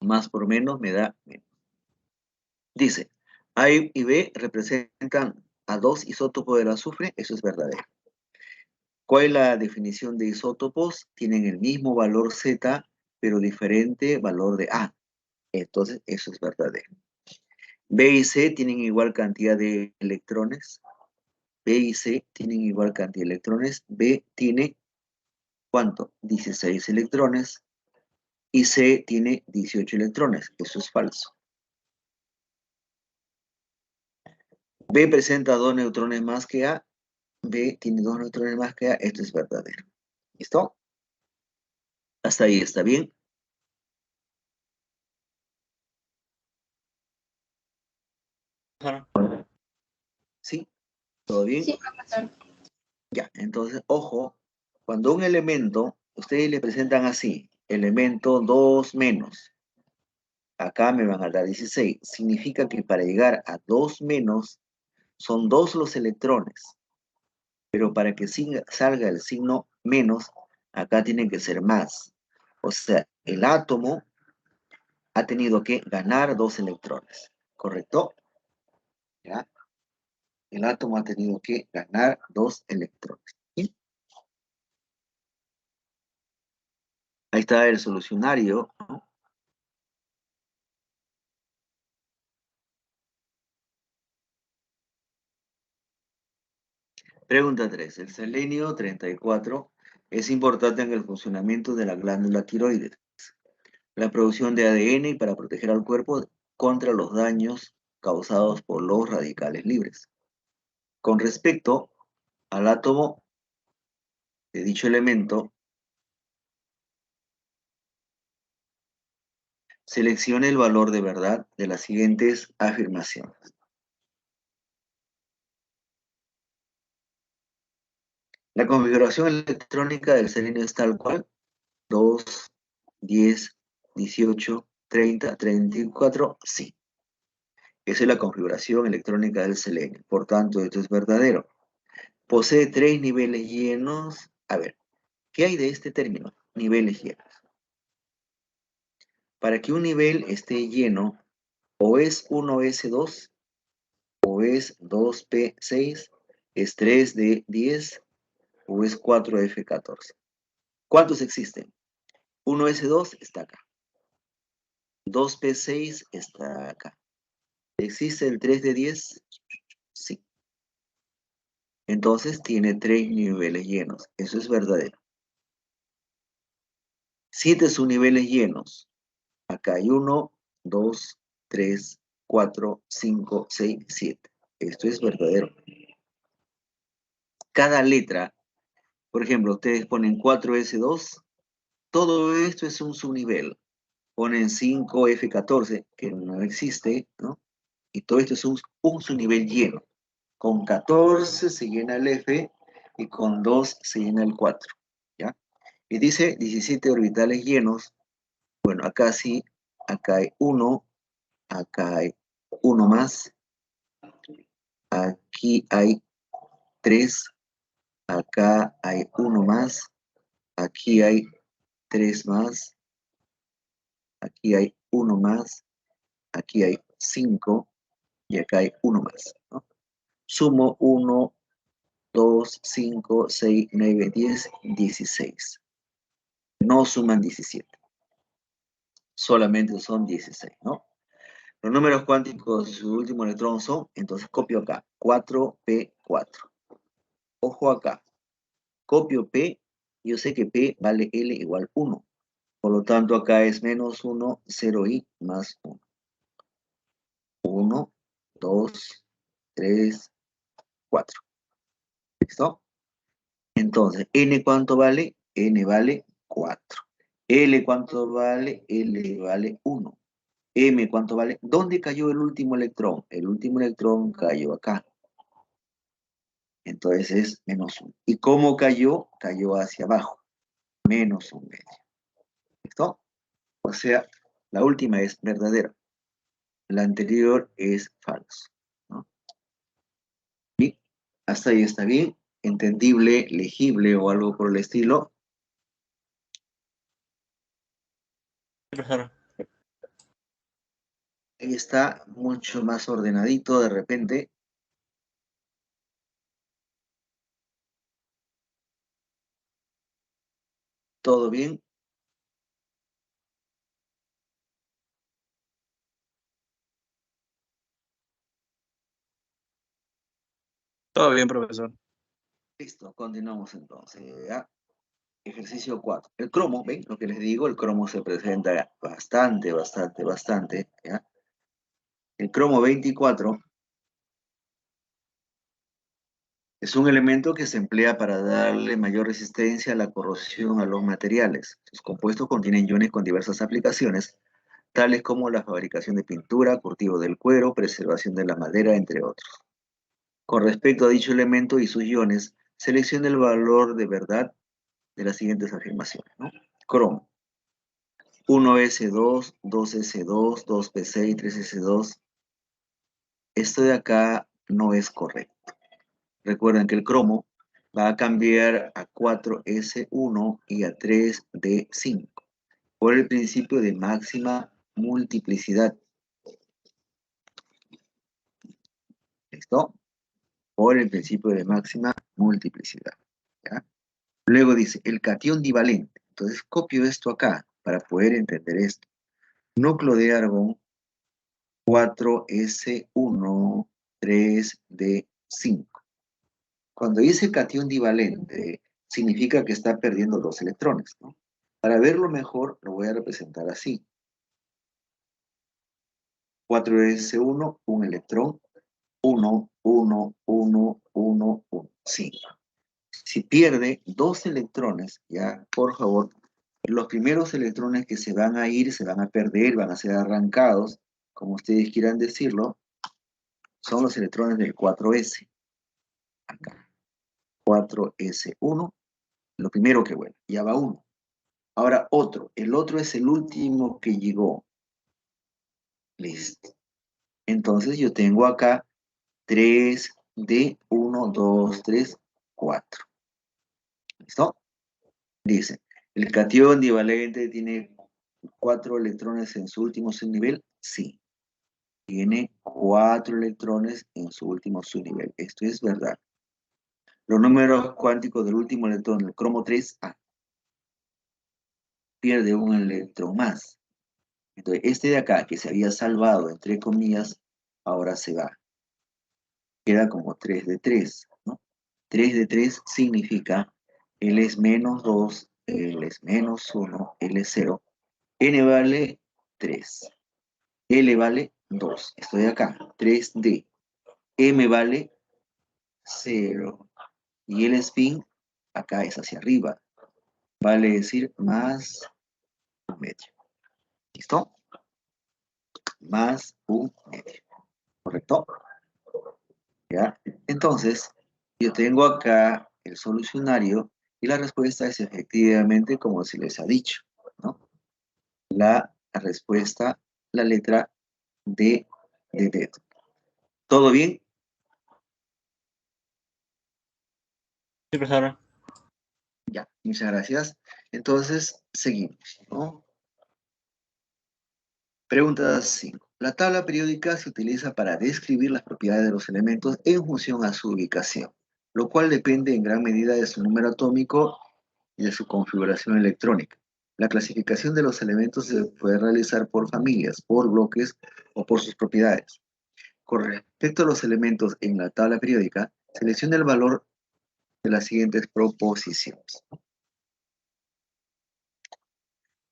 Más por menos me da menos. Dice, A y B representan a dos isótopos del azufre, eso es verdadero. ¿Cuál es la definición de isótopos? Tienen el mismo valor Z, pero diferente valor de A. Entonces, eso es verdadero. B y C tienen igual cantidad de electrones. B y C tienen igual cantidad de electrones. B tiene, ¿cuánto? 16 electrones. Y C tiene 18 electrones. Eso es falso. B presenta 2 neutrones más que A. B tiene 2 neutrones más que A. Esto es verdadero. ¿Listo? Hasta ahí está bien. ¿Sí? ¿Todo bien? Sí, profesor. Ya, entonces, ojo, cuando un elemento, ustedes le presentan así, elemento 2 menos, acá me van a dar 16, significa que para llegar a 2 menos, son 2 los electrones, pero para que salga el signo menos, acá tiene que ser más. O sea, el átomo ha tenido que ganar 2 electrones, ¿correcto? ¿Ya? El átomo ha tenido que ganar 2 electrones. ¿Sí? Ahí está el solucionario, ¿no? Pregunta 3. El selenio 34 es importante en el funcionamiento de la glándula tiroides, la producción de ADN y para proteger al cuerpo contra los daños causados por los radicales libres. Con respecto al átomo de dicho elemento, seleccione el valor de verdad de las siguientes afirmaciones. La configuración electrónica del selenio es tal cual: 2, 10, 18, 30, 34, sí. Esa es la configuración electrónica del selenio. Por tanto, esto es verdadero. Posee 3 niveles llenos. A ver, ¿qué hay de este término? Niveles llenos. Para que un nivel esté lleno, o es 1s2, o es 2p6, es 3d10, o es 4f14. ¿Cuántos existen? 1s2 está acá. 2p6 está acá. ¿Existe el 3d10? Sí. Entonces tiene 3 niveles llenos. Eso es verdadero. 7 subniveles llenos. Acá hay 1, 2, 3, 4, 5, 6, 7. Esto es verdadero. Cada letra, por ejemplo, ustedes ponen 4S2, todo esto es un subnivel. Ponen 5F14, que no existe, ¿no? Y todo esto es un subnivel lleno. Con 14 se llena el F y con 2 se llena el 4, ¿ya? Y dice 17 orbitales llenos. Bueno, acá sí, acá hay 1, acá hay 1 más, aquí hay 3, acá hay 1 más, aquí hay 3 más, aquí hay 1 más, aquí hay 5 y acá hay 1 más, ¿no? Sumo 1, 2, 5, 6, 9, 10, 16. No suman 17. Solamente son 16, ¿no? Los números cuánticos de su último electrón son, entonces copio acá, 4p4. Ojo acá, copio p, yo sé que p vale L igual 1. Por lo tanto, acá es menos 1, 0i más 1. 1, 2, 3, 4. ¿Listo? Entonces, n ¿cuánto vale? N vale 4. L ¿cuánto vale? L vale 1. M ¿cuánto vale? ¿Dónde cayó el último electrón? El último electrón cayó acá. Entonces es menos 1. ¿Y cómo cayó? Cayó hacia abajo. Menos 1 medio. ¿Listo? O sea, la última es verdadera. La anterior es falso, ¿no? Bien, hasta ahí está bien. Entendible, legible o algo por el estilo. Profesor. Ahí está mucho más ordenadito de repente. ¿Todo bien? Todo bien, profesor. Listo, continuamos entonces. ¿Ya? Ejercicio 4. El cromo, ¿ven? Lo que les digo, el cromo se presenta bastante, ¿ya? El cromo 24 es un elemento que se emplea para darle mayor resistencia a la corrosión a los materiales. Sus compuestos contienen iones con diversas aplicaciones, tales como la fabricación de pintura, curtido del cuero, preservación de la madera, entre otros. Con respecto a dicho elemento y sus iones, seleccione el valor de verdad de las siguientes afirmaciones, ¿no? Cromo. 1s2, 2s2, 2p6, 3s2. Esto de acá no es correcto. Recuerden que el cromo va a cambiar a 4s1 y a 3d5 por el principio de máxima multiplicidad. ¿Listo? Por el principio de máxima multiplicidad. ¿Ya? Luego dice, el catión divalente. Entonces copio esto acá para poder entender esto. Núcleo de argón, 4s1, 3d5. Cuando dice cation divalente, significa que está perdiendo 2 electrones, ¿no? Para verlo mejor, lo voy a representar así. 4s1, un electrón, 1, 1, 1, 1, 1, 5. Si pierde 2 electrones, ya, por favor, los primeros electrones que se van a ir, se van a perder, van a ser arrancados, como ustedes quieran decirlo, son los electrones del 4s. Acá. 4s1, lo primero que vuelve, ya va 1. Ahora otro, el otro es el último que llegó. Listo. Entonces yo tengo acá 3D, 1, 2, 3, 4. ¿Listo? Dice, ¿el cation divalente tiene 4 electrones en su último subnivel? Sí. Tiene 4 electrones en su último subnivel. Esto es verdad. Los números cuánticos del último electrón, el cromo 3A, pierde un electrón más. Entonces, este de acá, que se había salvado, entre comillas, ahora se va. Queda como 3 de 3, ¿no? 3 de 3 significa L es menos 2, L es menos 1, L es 0. N vale 3. L vale 2. Estoy acá, 3D. M vale 0. Y el spin acá es hacia arriba. Vale decir más un medio. ¿Listo? Más un medio. ¿Correcto? ¿Ya? Entonces, yo tengo acá el solucionario y la respuesta es efectivamente como se les ha dicho, ¿no? La respuesta, la letra D de dedo. ¿Todo bien? Sí, profesor. Ya, muchas gracias. Entonces, seguimos, ¿no? Pregunta 5. La tabla periódica se utiliza para describir las propiedades de los elementos en función a su ubicación, lo cual depende en gran medida de su número atómico y de su configuración electrónica. La clasificación de los elementos se puede realizar por familias, por bloques o por sus propiedades. Con respecto a los elementos en la tabla periódica, selecciona el valor de las siguientes proposiciones.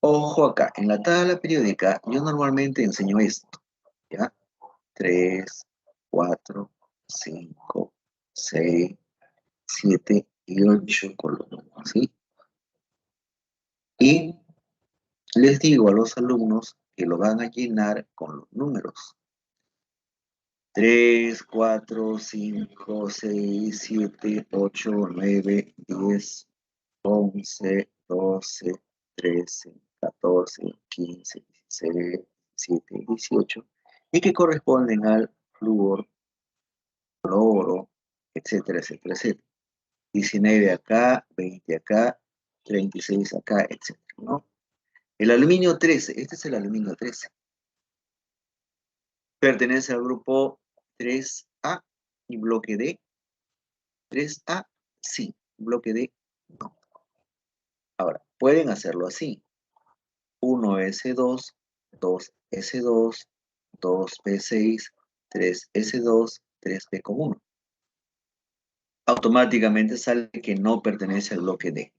Ojo acá, en la tabla periódica yo normalmente enseño esto, ¿ya? 3, 4, 5, 6, 7 y 8 columnas, ¿sí? Y les digo a los alumnos que lo van a llenar con los números. 3, 4, 5, 6, 7, 8, 9, 10, 11, 12, 13, 14, 15, 16, 17 y 18, y que corresponden al flúor, cloro, etcétera, etcétera, etcétera. 19 acá, 20 acá, 36 acá, etcétera, ¿no? El aluminio 13, este es el aluminio 13. Pertenece al grupo 3A y bloque D. 3A, sí. Bloque D, no. Ahora, pueden hacerlo así. 1s2, 2s2, 2p6, 3s2, 3p con 1. Automáticamente sale que no pertenece al bloque D.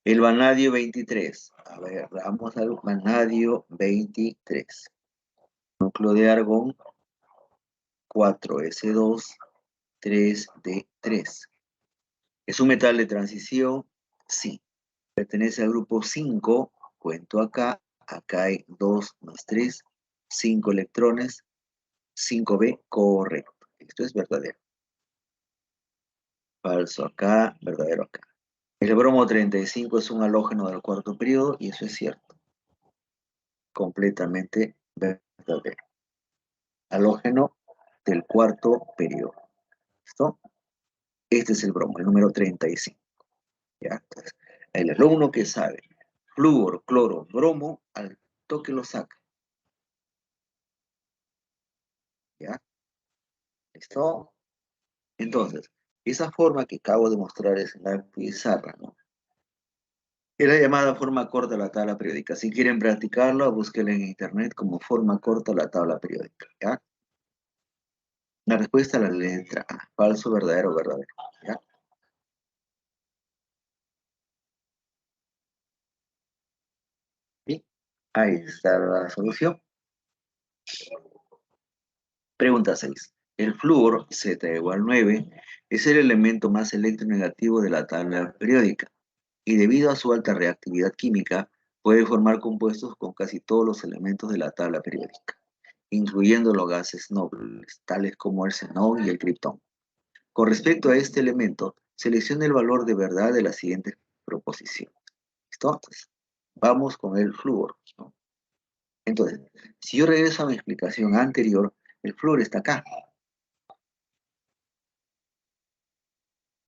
El vanadio 23. A ver, vamos al vanadio 23. Núcleo de argón 4s2, 3d3. ¿Es un metal de transición? Sí. Pertenece al grupo 5. Cuento acá. Acá hay 2 más 3. 5 electrones. 5b, correcto. Esto es verdadero. Falso acá, verdadero acá. El bromo 35 es un halógeno del cuarto periodo y eso es cierto. Completamente verdadero. Halógeno del cuarto periodo. ¿Listo? Este es el bromo, el número 35. ¿Ya? Entonces, el alumno que sabe flúor, cloro, bromo, al toque lo saca. ¿Ya? ¿Listo? Entonces, esa forma que acabo de mostrar es en la pizarra, ¿no? Es la llamada forma corta de la tabla periódica. Si quieren practicarlo, búsquenla en internet como forma corta de la tabla periódica, ¿ya? La respuesta a la letra A. Falso, verdadero, verdadero. ¿Ya? ¿Sí? Ahí está la solución. Pregunta 6. El flúor, Z igual 9, es el elemento más electronegativo de la tabla periódica y debido a su alta reactividad química puede formar compuestos con casi todos los elementos de la tabla periódica, incluyendo los gases nobles, tales como el xenón y el criptón. Con respecto a este elemento, seleccione el valor de verdad de la siguiente proposición. ¿Listo? Entonces, vamos con el flúor, ¿no? Entonces, si yo regreso a mi explicación anterior, el flúor está acá,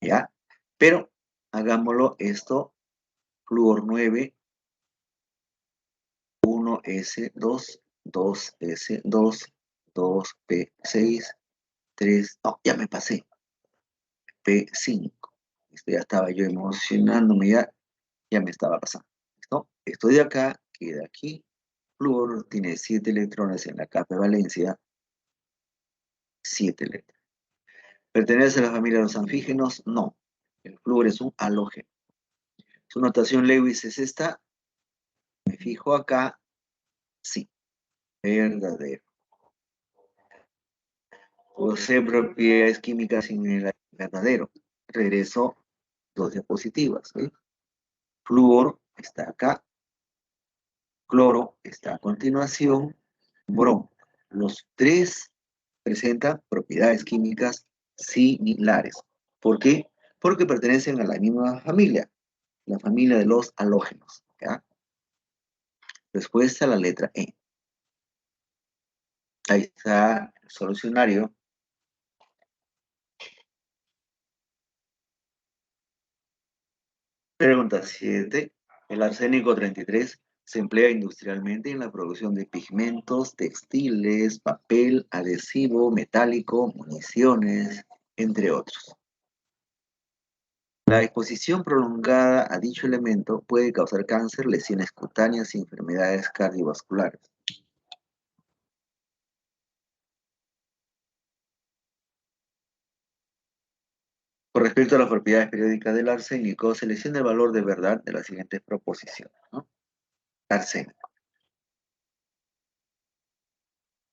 ¿ya? Pero hagámoslo esto, flúor 9, 1S2, 2S2, 2P6, 3, no, ya me pasé, P5. Esto ya estaba yo emocionándome, ya me estaba pasando. ¿Listo? Esto de acá queda aquí. Flúor tiene 7 electrones en la capa de valencia, 7 electrones. ¿Pertenece a la familia de los anfígenos? No. El flúor es un halógeno. Su notación Lewis es esta. Me fijo acá. Sí. Verdadero. Posee propiedades químicas en el verdadero. Regreso 2 diapositivas. ¿Sí? Flúor está acá. Cloro está a continuación. Bromo. Los tres presentan propiedades químicas similares. ¿Por qué? Porque pertenecen a la misma familia, la familia de los halógenos. ¿Ya? Respuesta a la letra E. Ahí está el solucionario. Pregunta 7. El arsénico 33 se emplea industrialmente en la producción de pigmentos, textiles, papel, adhesivo, metálico, municiones, entre otros. La exposición prolongada a dicho elemento puede causar cáncer, lesiones cutáneas y enfermedades cardiovasculares. Con respecto a las propiedades periódicas del arsénico, seleccione el valor de verdad de las siguientes proposiciones, ¿no? Arsénico.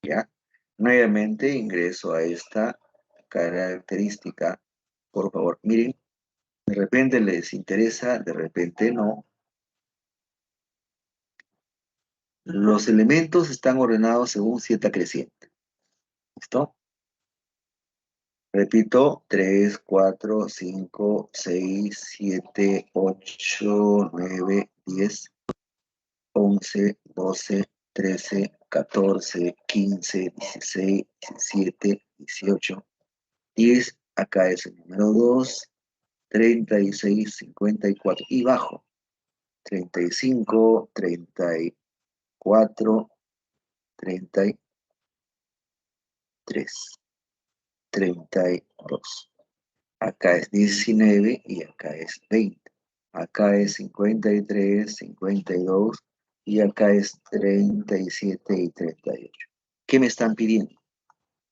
¿Ya? Nuevamente ingreso a esta característica. Por favor, miren, de repente les interesa, de repente no. Los elementos están ordenados según Z creciente. ¿Listo? Repito, 3, 4, 5, 6, 7, 8, 9, 10, 11, 12, 13, 14, 15, 16, 17, 18, 10, acá es el número 2, 36, 54 y bajo, 35, 34, 33, 32. Acá es 19 y acá es 20. Acá es 53, 52 y acá es 37 y 38. ¿Qué me están pidiendo?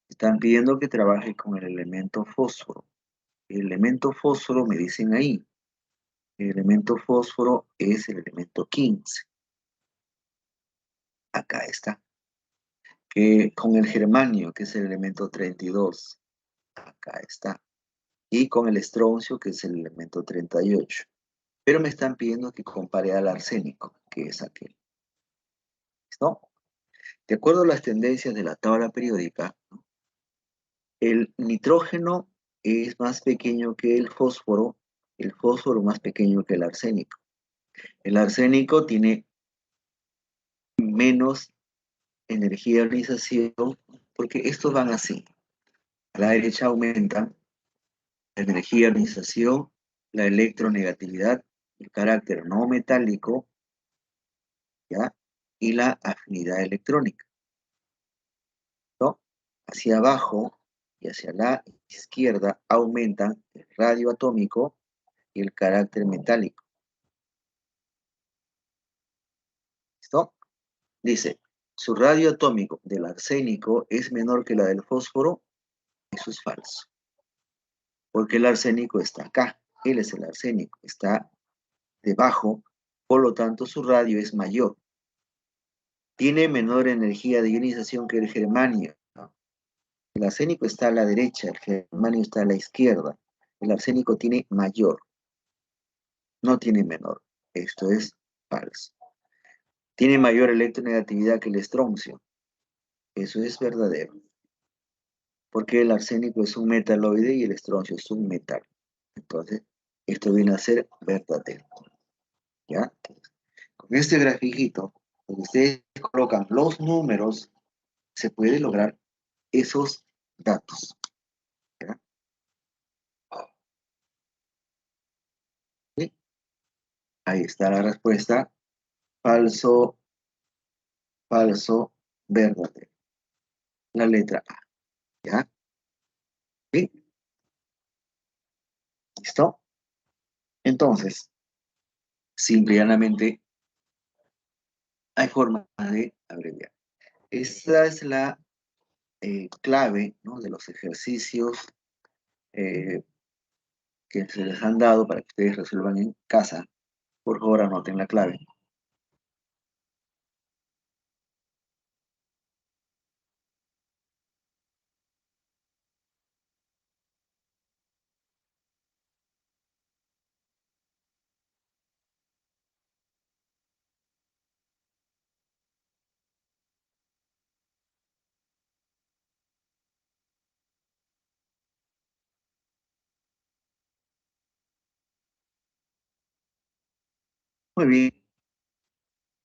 Están pidiendo que trabaje con el elemento fósforo. El elemento fósforo me dicen ahí. El elemento fósforo es el elemento 15. Acá está. Que con el germanio, que es el elemento 32. Acá está. Y con el estroncio, que es el elemento 38. Pero me están pidiendo que compare al arsénico, que es aquel. ¿No? De acuerdo a las tendencias de la tabla periódica, ¿no? El nitrógeno es más pequeño que el fósforo más pequeño que el arsénico. El arsénico tiene menos energía de ionización porque estos van así. A la derecha aumentan la energía de ionización, la electronegatividad, el carácter no metálico, ¿ya? Y la afinidad electrónica, ¿no? Hacia abajo y hacia la izquierda aumentan el radio atómico y el carácter metálico. ¿Listo? Dice, su radio atómico del arsénico es menor que la del fósforo. Eso es falso. Porque el arsénico está acá. Él es el arsénico. Está debajo. Por lo tanto, su radio es mayor. Tiene menor energía de ionización que el germanio. El arsénico está a la derecha, el germanio está a la izquierda. El arsénico tiene mayor, no tiene menor. Esto es falso. Tiene mayor electronegatividad que el estroncio. Eso es verdadero. Porque el arsénico es un metaloide y el estroncio es un metal. Entonces, esto viene a ser verdadero. ¿Ya? Con este grafiquito, donde ustedes colocan los números, se puede lograr esos datos. ¿Ya? ¿Sí? Ahí está la respuesta. Falso, falso, verdadero. La letra A. ¿Ya? ¿Sí? ¿Listo? Entonces, simple y llanamente, hay forma de abreviar. Esta es la clave, ¿no?, de los ejercicios que se les han dado para que ustedes resuelvan en casa. Por favor, anoten la clave. Muy bien.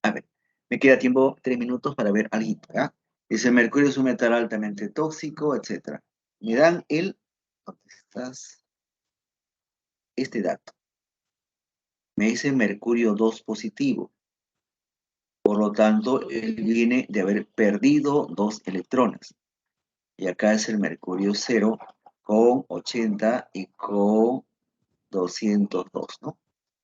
A ver, me queda tiempo 3 minutos para ver algo, ¿ya? Dice, mercurio es un metal altamente tóxico, etc. Me dan ¿dónde estás? Este dato. Me dice mercurio 2 positivo. Por lo tanto, él viene de haber perdido 2 electrones. Y acá es el mercurio 0 con 80 y con 202, ¿no?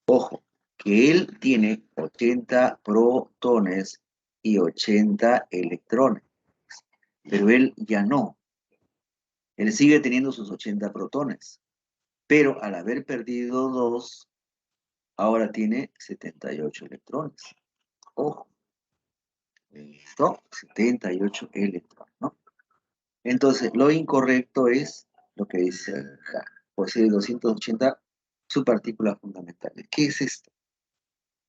Ojo, que él tiene 80 protones y 80 electrones. Pero él ya no. Él sigue teniendo sus 80 protones. Pero al haber perdido 2, ahora tiene 78 electrones. Ojo. ¿Listo? 78 electrones, ¿no? Entonces, lo incorrecto es lo que dice acá. Posee 280 subpartículas fundamentales. ¿Qué es esto?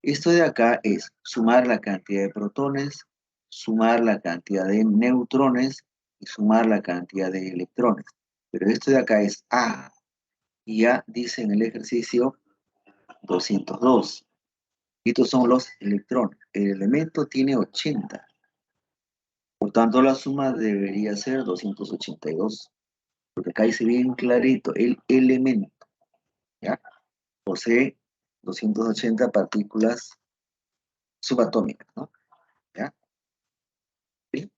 Esto de acá es sumar la cantidad de protones, sumar la cantidad de neutrones y sumar la cantidad de electrones. Pero esto de acá es A. Y A dice en el ejercicio 202. Estos son los electrones. El elemento tiene 80. Por tanto, la suma debería ser 282. Porque acá dice bien clarito, el elemento, ¿ya? Posee 280 partículas subatómicas, ¿no? ¿Ya? ¿Sí?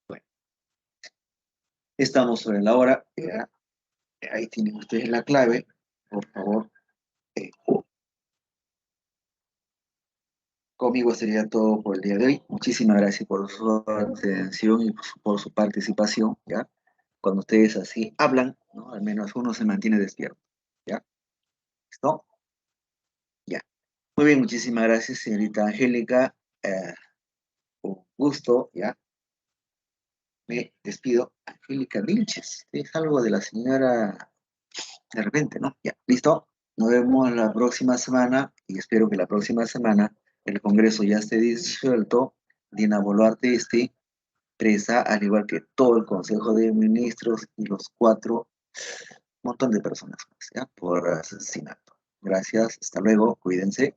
Bueno, estamos sobre la hora, ¿ya? Ahí tienen ustedes la clave, por favor. Conmigo sería todo por el día de hoy. Muchísimas gracias por su atención y por su participación, ¿ya? Cuando ustedes así hablan, ¿no? Al menos uno se mantiene despierto, ¿ya? ¿Listo? Ya. Muy bien, muchísimas gracias, señorita Angélica. Un gusto, ¿ya? Me despido. Angélica Vilches. Es algo de la señora de repente, ¿no? Ya, ¿listo? Nos vemos la próxima semana y espero que la próxima semana el Congreso ya esté disuelto, Dina Boluarte esté presa, al igual que todo el Consejo de Ministros y los 4, montón de personas más, ¿ya? Por asesinato. Gracias, hasta luego, cuídense.